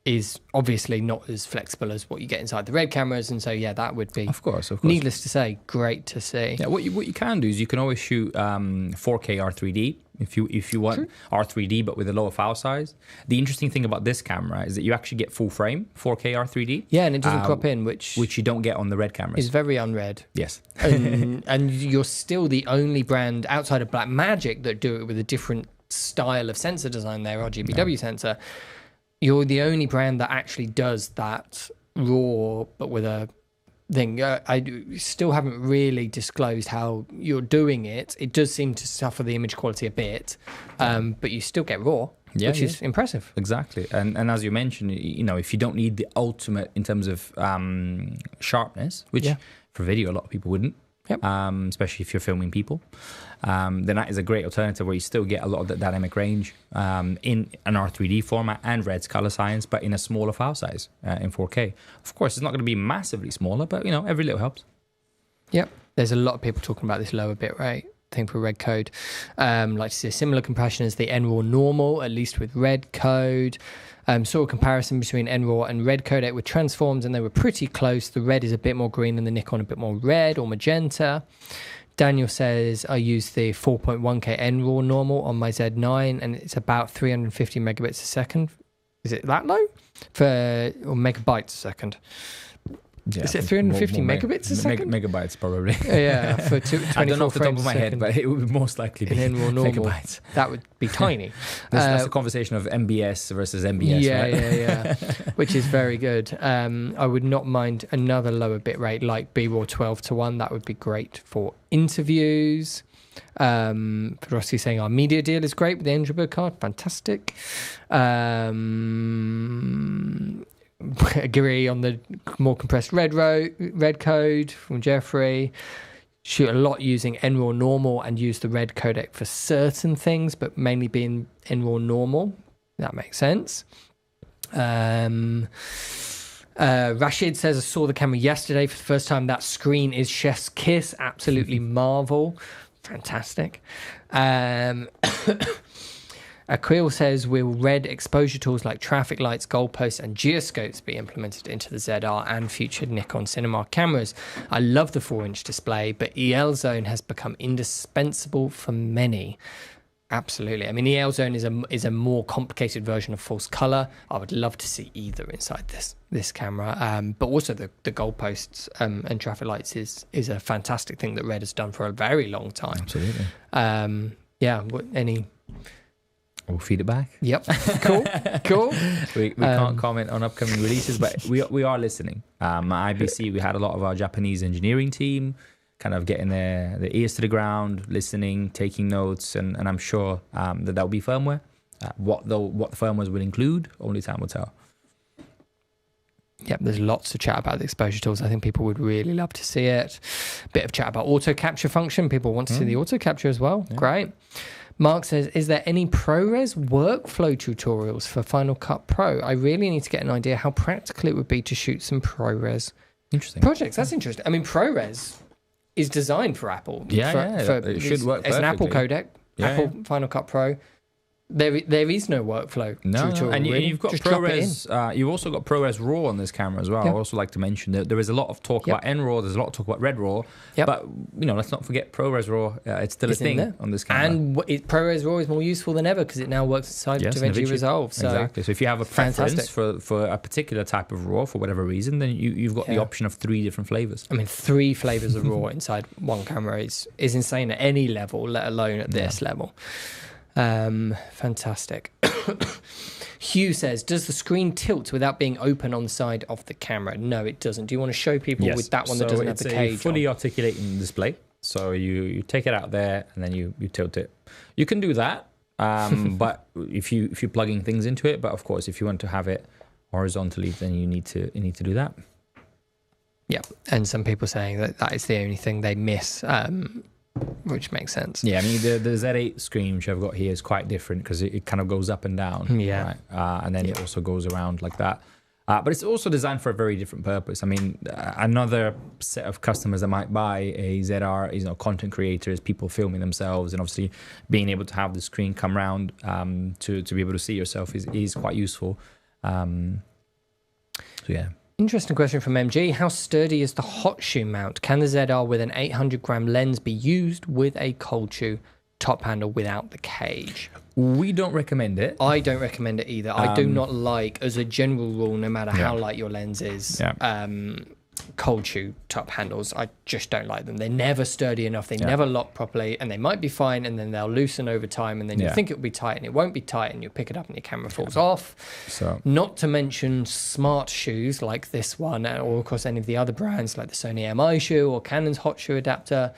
is obviously not as flexible as what you get inside the Red cameras, and so that would be, of course. Needless to say, great to see. Yeah, what you can do is you can always shoot 4K R3D if you want R3D, but with a lower file size. The interesting thing about this camera is that you actually get full frame 4K R3D. Yeah, and it doesn't crop in, which you don't get on the Red cameras. It's very unred. Yes, and you're still the only brand outside of Blackmagic that do it with a different style of sensor design. Their RGBW sensor. You're the only brand that actually does that RAW, but with a thing. I still haven't really disclosed how you're doing it. It does seem to suffer the image quality a bit, but you still get RAW, which is impressive. Exactly. And as you mentioned, if you don't need the ultimate in terms of sharpness, which for video a lot of people wouldn't, especially if you're filming people, then that is a great alternative where you still get a lot of the dynamic range in an R3D format and Red's color science, but in a smaller file size in 4K. Of course, it's not going to be massively smaller, but every little helps. Yep. There's a lot of people talking about this lower bit rate thing for Red code. Like to see a similar compression as the NRAW normal, at least with Red code. Saw a comparison between NRAW and Red codec with transforms, and they were pretty close. The Red is a bit more green and the Nikon a bit more red or magenta. Daniel says, I use the 4.1K NRAW normal on my Z9, and it's about 350 megabits a second. Is it that low? Or megabytes a second? Yeah, is it 350 megabits a second? Megabytes, probably. Yeah, for 24 I don't know off the top of my head, but it would most likely be megabytes. That would be tiny. That's a conversation of MBS versus MBS, right? Yeah. Which is very good. I would not mind another lower bit rate like BRAW 12:1. That would be great for interviews. Rossi saying our media deal is great with the Engelberg card. Fantastic. Agree on the more compressed red code from Jeffrey. Shoot a lot using NRAW normal and use the Red codec for certain things, but mainly being NRAW normal. That makes sense. Rashid says, I saw the camera yesterday for the first time. That screen is chef's kiss. Absolutely marvel. Fantastic. Akril says, will red exposure tools like traffic lights, goalposts, and geoscopes be implemented into the ZR and future Nikon Cinema cameras? I love the 4-inch display, but EL zone has become indispensable for many. Absolutely. I mean, EL zone is a more complicated version of false color. I would love to see either inside this camera. But also the goalposts and traffic lights is a fantastic thing that Red has done for a very long time. Absolutely. Any... We'll feed it back. Yep. Cool. We can't comment on upcoming releases, but we are listening. At IBC, we had a lot of our Japanese engineering team kind of getting their ears to the ground, listening, taking notes, and I'm sure that'll be firmware. What the firmwares will include, only time will tell. Yep, there's lots to chat about the exposure tools. I think people would really love to see it. Bit of chat about auto capture function. People want to see the auto capture as well. Yeah. Great. Mark says, is there any ProRes workflow tutorials for Final Cut Pro? I really need to get an idea how practical it would be to shoot some ProRes projects. That's interesting. I mean, ProRes is designed for Apple. It should work perfectly. It's an Apple codec, Apple Final Cut Pro. There is no workflow tutorial. And really. You've got ProRes. You've also got ProRes RAW on this camera as well. I'd also like to mention that there is a lot of talk about NRAW. There's a lot of talk about Red RAW. But let's not forget ProRes RAW. It's still a thing on this camera. And ProRes RAW is more useful than ever because it now works inside DaVinci Resolve. So exactly. So if you have a preference for a particular type of RAW for whatever reason, then you've got the option of 3 different flavors. I mean, 3 flavors of RAW inside one camera is insane at any level, let alone at this level. Fantastic. Hugh says, does the screen tilt without being open on the side of the camera? No, it doesn't. Do you want to show people with that one that doesn't have the cage? It's a fully articulating display. So you take it out there and then you tilt it. You can do that, but if you're plugging things into it. But of course, if you want to have it horizontally, then you need to do that. Yeah, and some people saying that is the only thing they miss. Which makes sense. Yeah, I mean, the Z8 screen, which I've got here, is quite different because it kind of goes up and down. Yeah. Right? And then it also goes around like that. But it's also designed for a very different purpose. I mean, another set of customers that might buy a ZR is, content creators, people filming themselves, and obviously being able to have the screen come around to be able to see yourself is quite useful. So, yeah. Interesting question from MG. How sturdy is the hot shoe mount? Can the ZR with an 800-gram lens be used with a cold shoe top handle without the cage? We don't recommend it. I don't recommend it either. I do not like, as a general rule, no matter how light your lens is, cold shoe top handles. I just don't like them. They're never sturdy enough. They never lock properly, and they might be fine, and then they'll loosen over time, and then you think it'll be tight, and it won't be tight, and you pick it up, and your camera falls off. So, not to mention smart shoes like this one, or of course any of the other brands like the Sony MI shoe or Canon's hot shoe adapter.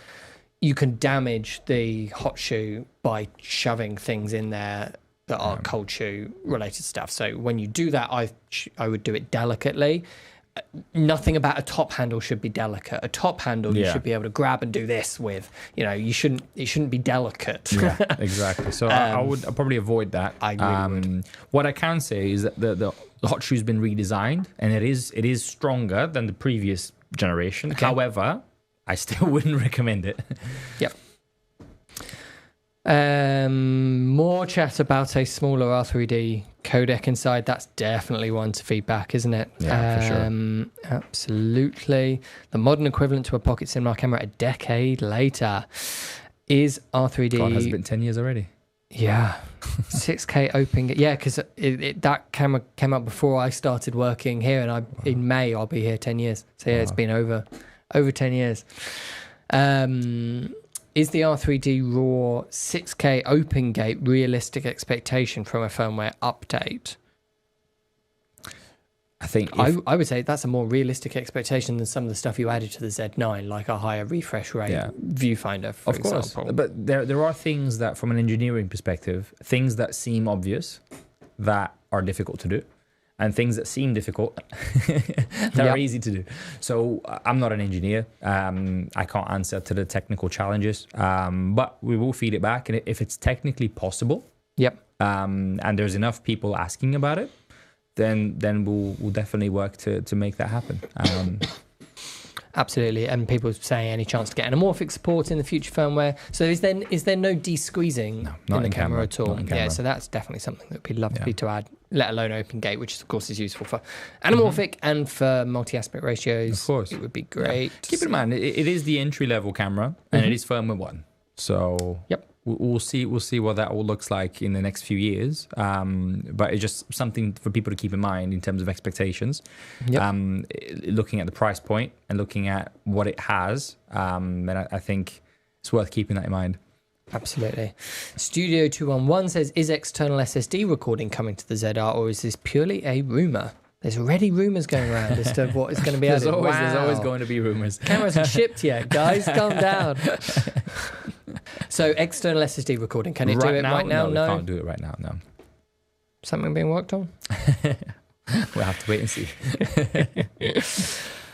You can damage the hot shoe by shoving things in there that are cold shoe related stuff. So when you do that, I would do it delicately. Nothing about a top handle should be delicate. A top handle you should be able to grab and do this with. It shouldn't be delicate. Yeah, exactly. So I'll probably avoid that. I really would. What I can say is that the hot shoe's been redesigned, and it is stronger than the previous generation. Okay. However, I still wouldn't recommend it. Yep. More chat about a smaller R3D codec inside. That's definitely one to feedback, isn't it? Yeah, for sure. Absolutely. The modern equivalent to a pocket cinema camera a decade later. Is R3D... God, has it been 10 years already? Yeah. 6K open... Yeah, because that camera came out before I started working here, and in May I'll be here 10 years. So yeah, it's been over 10 years. Is the R3D RAW 6K open gate realistic expectation from a firmware update? I think I would say that's a more realistic expectation than some of the stuff you added to the Z9, like a higher refresh rate viewfinder, for example. But there are things that, from an engineering perspective, things that seem obvious that are difficult to do, and things that seem difficult that are easy to do. So I'm not an engineer. I can't answer to the technical challenges, but we will feed it back. And if it's technically possible, and there's enough people asking about it, then we'll definitely work to make that happen. absolutely. And people saying any chance to get anamorphic support in the future firmware. So is there no de-squeezing in the camera at all? Yeah, so that's definitely something that would be lovely to add, let alone open gate, which of course is useful for anamorphic and for multi-aspect ratios. Of course. It would be great. Yeah. Keep in mind, it is the entry-level camera and it is firmware 1. So we'll see what that all looks like in the next few years. But it's just something for people to keep in mind in terms of expectations. Looking at the price point and looking at what it has, and I think it's worth keeping that in mind. Absolutely. Studio 211 says, is external SSD recording coming to the ZR, or is this purely a rumor? There's already rumours going around as to what is going to be added. There's always going to be rumours. Cameras haven't shipped yet, guys. Calm down. So external SSD recording, can it do it right now? No, it can't do it right now, no. Something being worked on? We'll have to wait and see.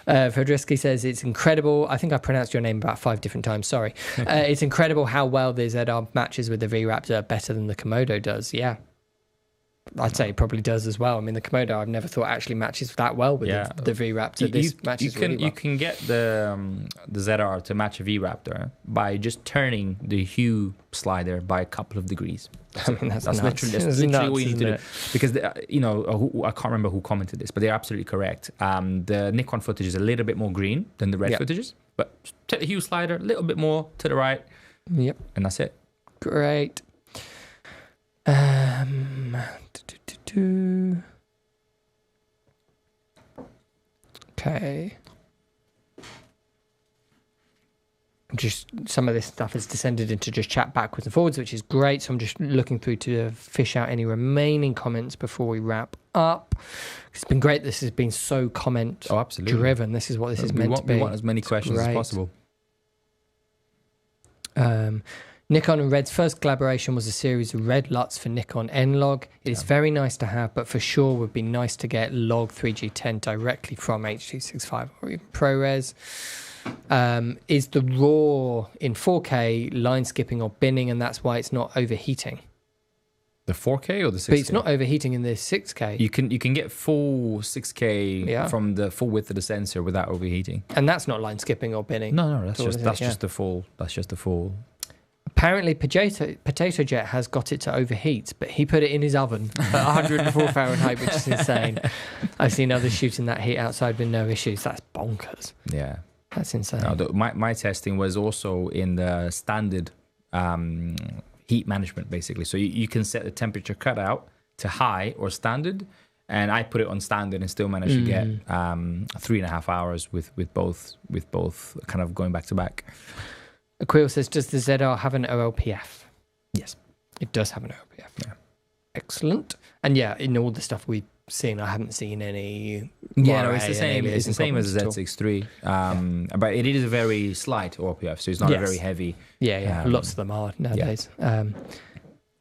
Fedrisky says, it's incredible. I think I pronounced your name about 5 different times. Sorry. It's incredible how well the ZR matches with the V-Raptor, better than the Komodo does. Yeah. I'd say it probably does as well. I mean, the Komodo I've never thought actually matches that well with the V-Raptor. This matches really well. You can get the ZR to match a V-Raptor by just turning the hue slider by a couple of degrees. I mean, that's literally what you need to do. Because, I can't remember who commented this, but they're absolutely correct. The Nikon footage is a little bit more green than the Red footages, but take the hue slider a little bit more to the right. Yep. And that's it. Great. Okay. Just some of this stuff has descended into just chat backwards and forwards, which is great. So I'm just looking through to fish out any remaining comments before we wrap up. It's been great. This has been so comment driven. This is what this is meant to be. We want as many questions as possible. Nikon and Red's first collaboration was a series of red LUTs for Nikon N-Log. It is very nice to have, but for sure would be nice to get log 3G10 directly from H.265 or even ProRes. Is the RAW in 4K line skipping or binning, and that's why it's not overheating? The 4K or the 6K? But it's not overheating in the 6K. You can get full 6K from the full width of the sensor without overheating. And that's not line skipping or binning. No, that's just the full. Apparently, Potato Jet has got it to overheat, but he put it in his oven at 104 Fahrenheit, which is insane. I've seen others shooting that heat outside with no issues. That's bonkers. Yeah. That's insane. No, my testing was also in the standard heat management, basically. So you can set the temperature cutout to high or standard, and I put it on standard and still managed to get 3.5 hours with both kind of going back to back. Aquil says, does the ZR have an OLPF? Yes. It does have an OLPF. Yeah. Excellent. And yeah, in all the stuff we've seen, I haven't seen any... Yeah, no, it's the same. It's the same as the Z6 III. But it is a very slight OLPF, so it's not a very heavy... Yeah. Lots of them are nowadays. Yeah.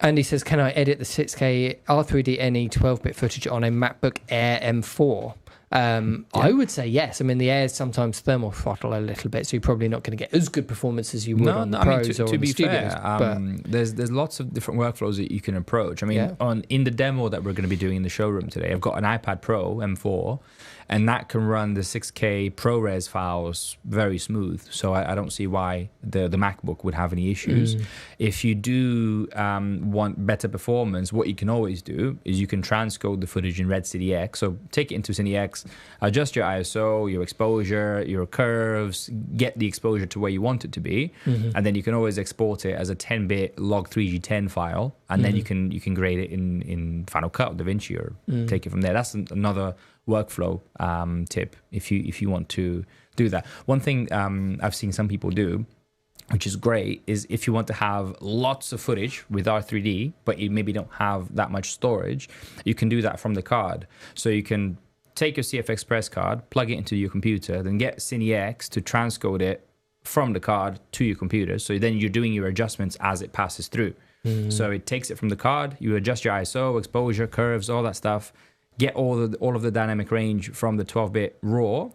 Andy says, can I edit the 6K R3D NE 12-bit footage on a MacBook Air M4? I would say yes. I mean, the Airs sometimes thermal throttle a little bit, so you're probably not going to get as good performance as you would on the Pros or to the be Studios. Fair, there's lots of different workflows that you can approach. I mean, in the demo that we're going to be doing in the showroom today, I've got an iPad Pro M4, and that can run the 6K ProRes files very smooth. So I don't see why the MacBook would have any issues. If you do want better performance, what you can always do is you can transcode the footage in Red City X. So take it into Cine X, adjust your ISO, your exposure, your curves, get the exposure to where you want it to be, and then you can always export it as a 10-bit log 3G10 file, and then you can grade it in Final Cut or DaVinci or take it from there. That's another workflow tip if you want to do that. One thing I've seen some people do, which is great, is if you want to have lots of footage with R3D, but you maybe don't have that much storage, you can do that from the card. So you can take your CF Express card, plug it into your computer, then get Cine X to transcode it from the card to your computer. So then you're doing your adjustments as it passes through. So it takes it from the card, you adjust your ISO, exposure, curves, all that stuff, get all of the dynamic range from the 12-bit RAW,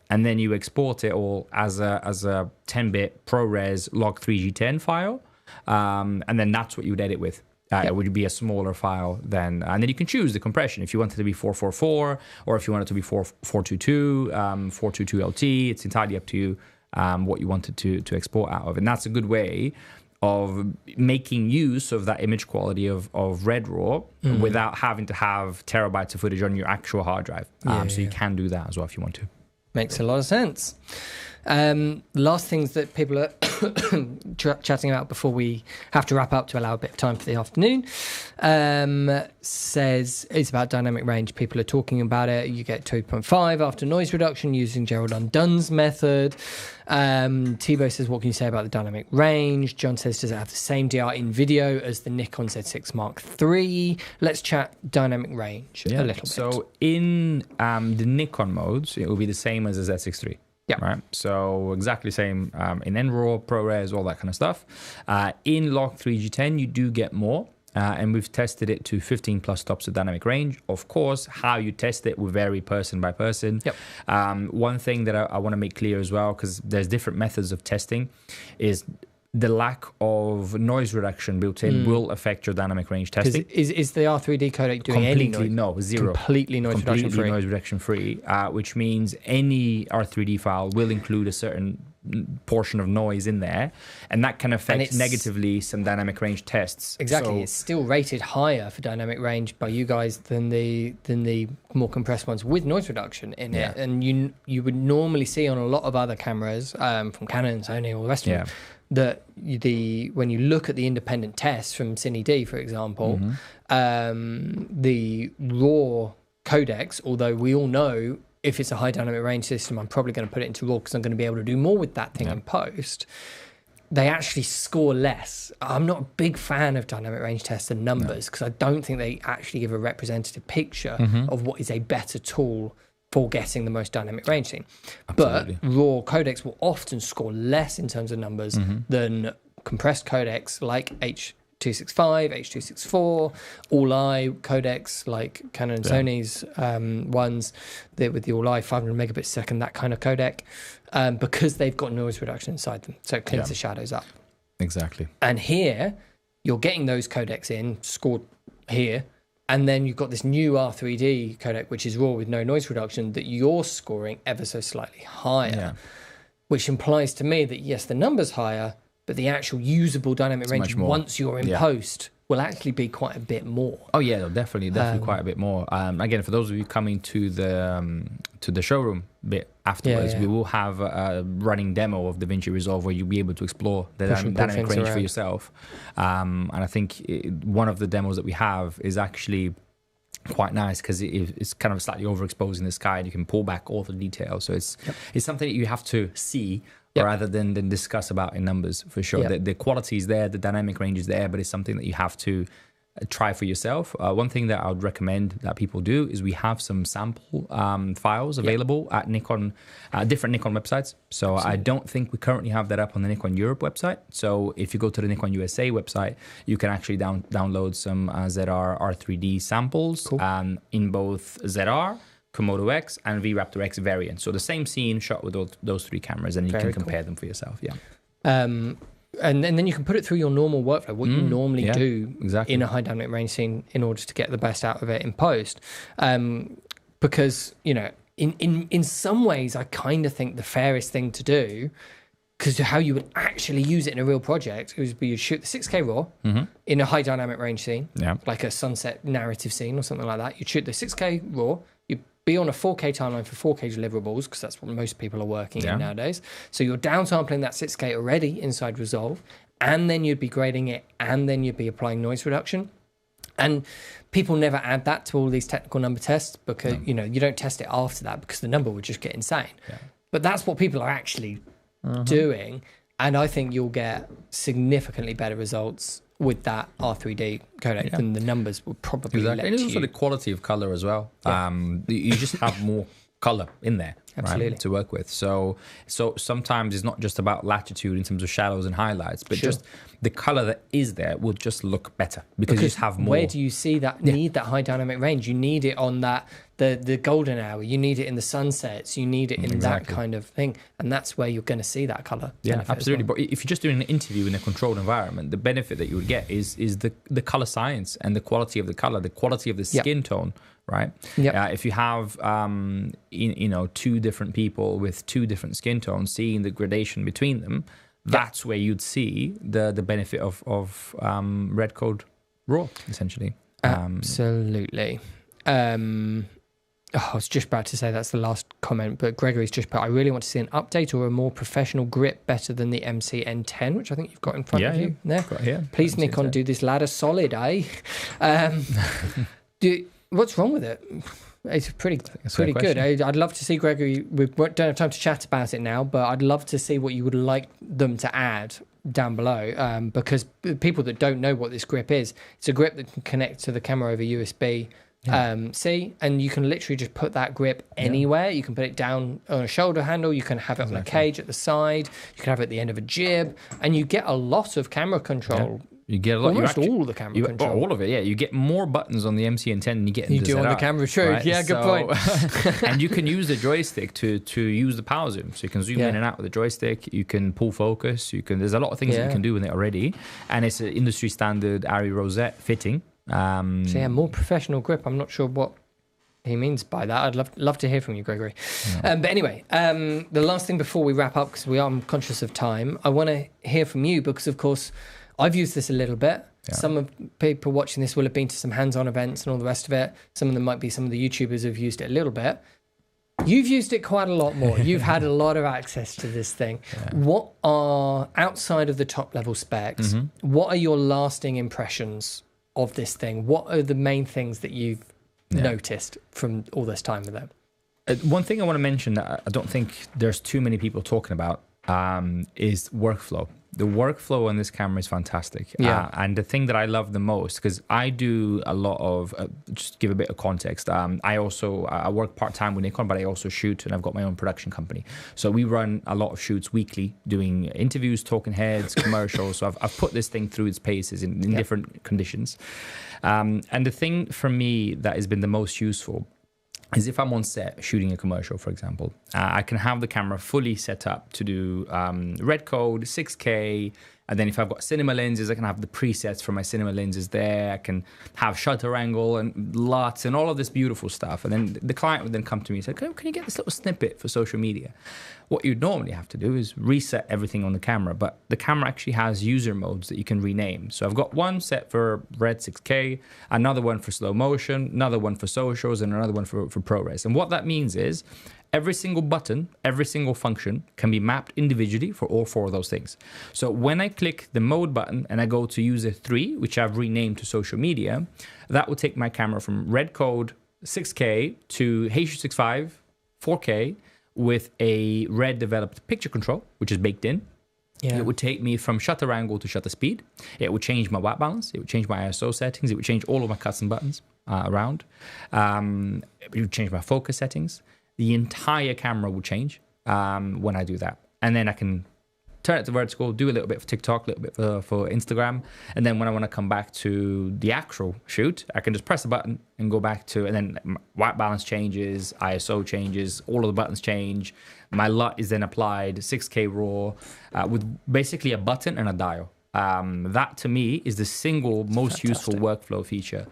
and then you export it all as a 10-bit ProRes log 3G10 file, and then that's what you would edit with. It would be a smaller file than, and then you can choose the compression if you want it to be 444 or if you want it to be 422, 422 LT. It's entirely up to you what you wanted to export out of, and that's a good way of making use of that image quality of Red RAW without having to have terabytes of footage on your actual hard drive. So you can do that as well if you want to. Makes a lot of sense. Last things that people are chatting about before we have to wrap up to allow a bit of time for the afternoon says it's about dynamic range. People are talking about it. You get 2.5 after noise reduction using Gerald Undunn's method. Thibaut says, what can you say about the dynamic range? John says, does it have the same DR in video as the Nikon Z6 Mark III? Let's chat dynamic range a little bit. So in the Nikon modes, it will be the same as the Z6 III. Yeah. Right. So exactly same in NRAW, ProRes, all that kind of stuff. In Log 3G10, you do get more. And we've tested it to 15 plus stops of dynamic range. Of course, how you test it will vary person by person. Yep. One thing that I want to make clear as well, because there's different methods of testing, is the lack of noise reduction built in will affect your dynamic range testing. Is the R3D codec doing any noise? No, zero. Completely noise reduction free, which means any R3D file will include a certain portion of noise in there, and that can affect negatively some dynamic range tests. Exactly. So, it's still rated higher for dynamic range by you guys than the more compressed ones with noise reduction in it. And you would normally see on a lot of other cameras from Canon, Sony, all the rest of them, that when you look at the independent tests from CineD, for example, the raw codecs, although we all know if it's a high dynamic range system, I'm probably going to put it into RAW because I'm going to be able to do more with that thing in post. They actually score less. I'm not a big fan of dynamic range tests and numbers because I don't think they actually give a representative picture of what is a better tool for getting the most dynamic range thing. Absolutely. But raw codecs will often score less in terms of numbers than compressed codecs like H.265, H.264, all-I codecs like Canon and Sony's ones with the all-I 500 megabits per second, that kind of codec, because they've got noise reduction inside them, so it cleans the shadows up. Exactly. And here, you're getting those codecs in, scored here, and then you've got this new R3D codec, which is raw with no noise reduction, that you're scoring ever so slightly higher, which implies to me that, yes, the number's higher, but the actual usable dynamic range once you're in post will actually be quite a bit more. Oh yeah, definitely quite a bit more. Again, for those of you coming to the showroom bit afterwards, we will have a running demo of DaVinci Resolve where you'll be able to explore the dynamic range for yourself. And I think one of the demos that we have is actually quite nice because it's kind of slightly overexposing the sky and you can pull back all the details. So it's something that you have to see rather than discuss about in numbers, for sure. The quality is there, the dynamic range is there, but it's something that you have to try for yourself. One thing that I would recommend that people do is we have some sample files available at Nikon, different Nikon websites. So I don't think we currently have that up on the Nikon Europe website. So if you go to the Nikon USA website, you can actually download some ZR R3D samples in both ZR, Komodo X and V-Raptor X variants. So the same scene shot with those three cameras, and you can compare them for yourself. And then you can put it through your normal workflow, what you normally do in a high dynamic range scene in order to get the best out of it in post. Because, in some ways, I kind of think the fairest thing to do, because how you would actually use it in a real project, would be you shoot the 6K RAW in a high dynamic range scene, like a sunset narrative scene or something like that. You'd shoot the 6K RAW, be on a 4K timeline for 4K deliverables, because that's what most people are working in nowadays. So you're downsampling that 6K already inside Resolve, and then you'd be grading it, and then you'd be applying noise reduction. And people never add that to all these technical number tests because, you don't test it after that because the number would just get insane. But that's what people are actually doing. And I think you'll get significantly better results with that R3D codec than the numbers will probably let you. And it's also the quality of color as well. You just have more color in there to work with. So sometimes it's not just about latitude in terms of shadows and highlights, but just the color that is there will just look better because you just have more. Where do you see that need that high dynamic range? You need it on that the golden hour. You need it in the sunsets. You need it in Exactly. that kind of thing, and that's where you're going to see that color. Yeah, absolutely. But if you're just doing an interview in a controlled environment, the benefit that you would get is the color science and the quality of the color, the quality of the skin tone, right? Yep. If you have two different people with two different skin tones, seeing the gradation between them, that's where you'd see the benefit of red code RAW, essentially. Absolutely. I was just about to say that's the last comment, but Gregory's just put, I really want to see an update or a more professional grip better than the MC-N10, which I think you've got in front of you there. Please, Nikon, do this ladder solid, eh? What's wrong with it? It's pretty good. I'd love to see, Gregory, we don't have time to chat about it now, but I'd love to see what you would like them to add down below, because people that don't know what this grip is, it's a grip that can connect to the camera over USB C, and you can literally just put that grip anywhere. You can put it down on a shoulder handle, you can have it on a cage at the side, you can have it at the end of a jib, and you get a lot of camera control. You get a lot. Almost all the camera control. All of it, yeah. You get more buttons on the MC-N10 than you get in the ZR, on the camera, true. Right? Yeah, good point. And you can use the joystick to use the power zoom. So you can zoom in and out with the joystick. You can pull focus. There's a lot of things that you can do with it already. And it's an industry standard ARRI rosette fitting. More professional grip. I'm not sure what he means by that. I'd love to hear from you, Gregory. But anyway, the last thing before we wrap up, because we are conscious of time, I want to hear from you because, of course, I've used this a little bit. Yeah. Some of people watching this will have been to some hands-on events and all the rest of it. Some of them might be some of the YouTubers who've used it a little bit. You've used it quite a lot more. You've had a lot of access to this thing. Yeah. What are, outside of the top-level specs, what are your lasting impressions of this thing? What are the main things that you've noticed from all this time with them? One thing I want to mention that I don't think there's too many people talking about is workflow. The workflow on this camera is fantastic. And the thing that I love the most, because I do a lot of, just to give a bit of context, I work part-time with Nikon, but I also shoot, and I've got my own production company. So we run a lot of shoots weekly, doing interviews, talking heads, commercials. So I've put this thing through its paces in different conditions. And the thing for me that has been the most useful is if I'm on set shooting a commercial, for example, I can have the camera fully set up to do red code, 6K, and then if I've got cinema lenses, I can have the presets for my cinema lenses there. I can have shutter angle and LUTs and all of this beautiful stuff. And then the client would then come to me and say, can you get this little snippet for social media? What you'd normally have to do is reset everything on the camera, but the camera actually has user modes that you can rename. So I've got one set for red 6K, another one for slow motion, another one for socials, and another one for ProRes. And what that means is every single button, every single function can be mapped individually for all four of those things. So when I click the mode button and I go to user 3, which I've renamed to social media, that will take my camera from red code 6K to H265 4K with a red developed picture control, which is baked in. It would take me from shutter angle to shutter speed. It would change my white balance. It would change my ISO settings. It would change all of my custom buttons around. It would change my focus settings. The entire camera will change when I do that. And then I can turn it to vertical, do a little bit for TikTok, a little bit for Instagram. And then when I want to come back to the actual shoot, I can just press a button and go back to, and then white balance changes, ISO changes, all of the buttons change. My LUT is then applied, 6K RAW, with basically a button and a dial. That to me is the single most useful workflow feature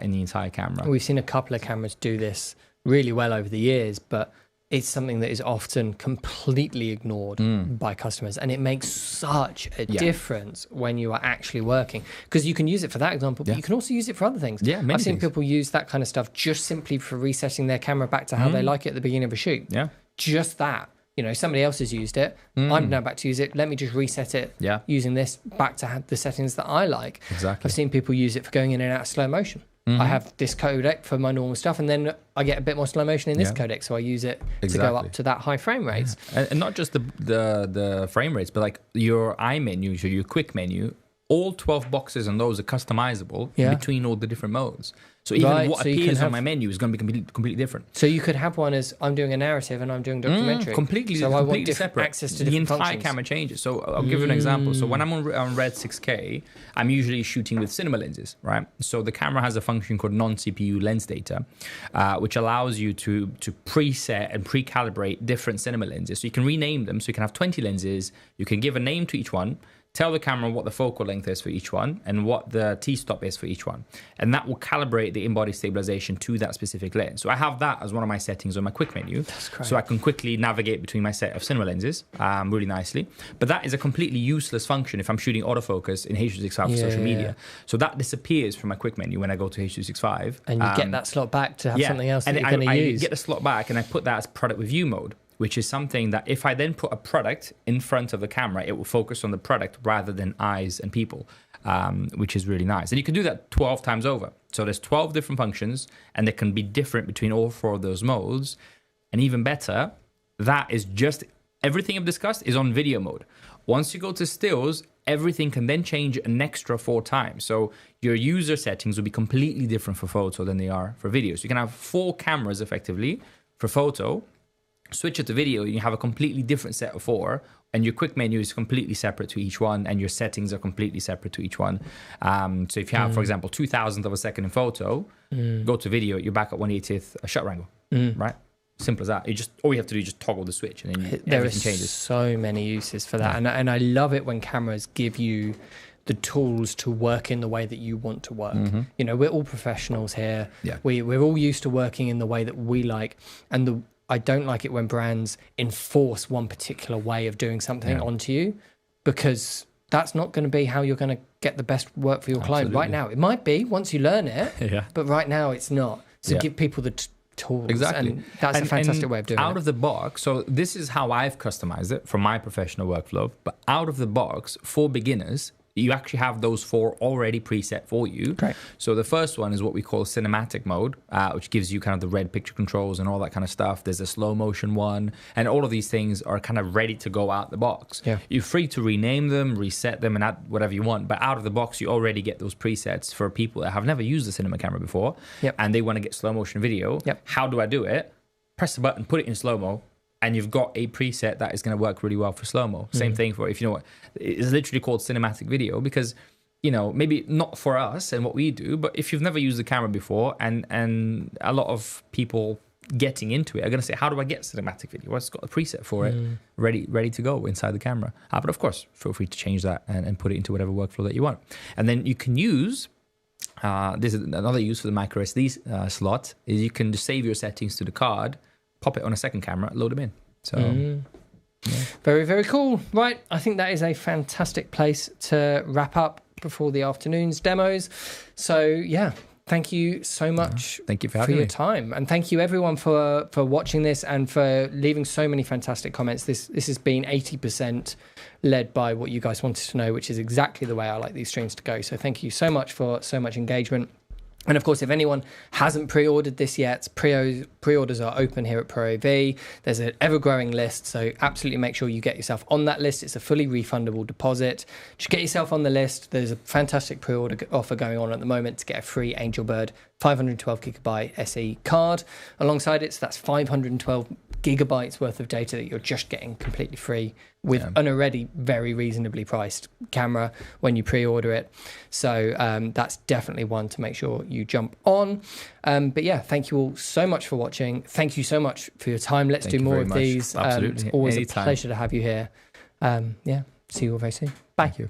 in the entire camera. We've seen a couple of cameras do this really well over the years, but it's something that is often completely ignored by customers, and it makes such a difference when you are actually working, because you can use it for that example, but you can also use it for other things. I've seen people use that kind of stuff just simply for resetting their camera back to how they like it at the beginning of a shoot. Just that. You know, somebody else has used it. I'm now back to use it. Let me just reset it using this back to the settings that I like. I've seen people use it for going in and out of slow motion. I have this codec for my normal stuff, and then I get a bit more slow motion in this codec, so I use it to go up to that high frame rates. And not just the frame rates, but like your I menu, so your quick menu, all 12 boxes on those are customizable between all the different modes. So even what appears on my menu is going to be completely different. So you could have one as I'm doing a narrative and I'm doing documentary. Completely separate. Access to the entire functions. Camera changes. So I'll give you an example. So when I'm on Red 6K, I'm usually shooting with cinema lenses, right? So the camera has a function called non-CPU lens data, which allows you to preset and pre-calibrate different cinema lenses. So you can rename them. So you can have 20 lenses. You can give a name to each one. Tell the camera what the focal length is for each one and what the t-stop is for each one. And that will calibrate the in-body stabilization to that specific lens. So I have that as one of my settings on my quick menu. That's great. So I can quickly navigate between my set of cinema lenses really nicely. But that is a completely useless function if I'm shooting autofocus in H.265 for social media. So that disappears from my quick menu when I go to H.265. And you get that slot back to have something else that you're going to use. I get the slot back and I put that as product with view mode, which is something that if I then put a product in front of the camera, it will focus on the product rather than eyes and people, which is really nice. And you can do that 12 times over. So there's 12 different functions, and they can be different between all 4 of those modes. And even better, that is just everything I've discussed is on video mode. Once you go to stills, everything can then change an extra 4 times. So your user settings will be completely different for photo than they are for video. So you can have 4 cameras effectively for photo. Switch it to video, you have a completely different set of 4, and your quick menu is completely separate to each one, and your settings are completely separate to each one. So if you have, for example, 2,000th of a second in photo, go to video, you're back at 1/80th shutter angle, right? Simple as that. All you have to do is just toggle the switch, and then everything changes. So many uses for that, and I love it when cameras give you the tools to work in the way that you want to work. You know, we're all professionals here. We're all used to working in the way that we like, and I don't like it when brands enforce one particular way of doing something onto you, because that's not going to be how you're going to get the best work for your client right now. It might be once you learn it, but right now it's not. So give people the tools. Exactly. And that's a fantastic way of doing it. Out of the box, so this is how I've customized it for my professional workflow, but out of the box, for beginners, you actually have those 4 already preset for you. Great. So the first one is what we call cinematic mode, which gives you kind of the red picture controls and all that kind of stuff. There's a slow motion one, and all of these things are kind of ready to go out the box. You're free to rename them, reset them, and add whatever you want. But out of the box, you already get those presets for people that have never used a cinema camera before, and they want to get slow motion video. How do I do it? Press the button, put it in slow-mo, and you've got a preset that is going to work really well for slow-mo. Same thing for, if you know what, it's literally called cinematic video, because, you know, maybe not for us and what we do, but if you've never used the camera before, and a lot of people getting into it are going to say, how do I get cinematic video? Well, it's got a preset for it, ready to go inside the camera. But of course, feel free to change that and put it into whatever workflow that you want. And then you can use, this is another use for the micro SD slot, is you can just save your settings to the card, pop it on a second camera, load them in. So, very, very cool. Right, I think that is a fantastic place to wrap up before the afternoon's demos. So, yeah, thank you so much. Thank you for your time, and thank you everyone for watching this and for leaving so many fantastic comments. This has been 80% led by what you guys wanted to know, which is exactly the way I like these streams to go. So, thank you so much for so much engagement. And of course, if anyone hasn't pre-ordered this yet, pre-orders are open here at ProAV. There's an ever-growing list, so absolutely make sure you get yourself on that list. It's a fully refundable deposit. Just get yourself on the list. There's a fantastic pre-order offer going on at the moment to get a free Angelbird 512GB SE card alongside it. So that's 512 gigabytes worth of data that you're just getting completely free with an already very reasonably priced camera when you pre-order it. So that's definitely one to make sure you jump on. But yeah, thank you all so much for watching. Thank you so much for your time. Let's do more of these. Absolutely. It's always Anytime. a pleasure to have you here. Yeah, see you all very soon. Bye. Thank you.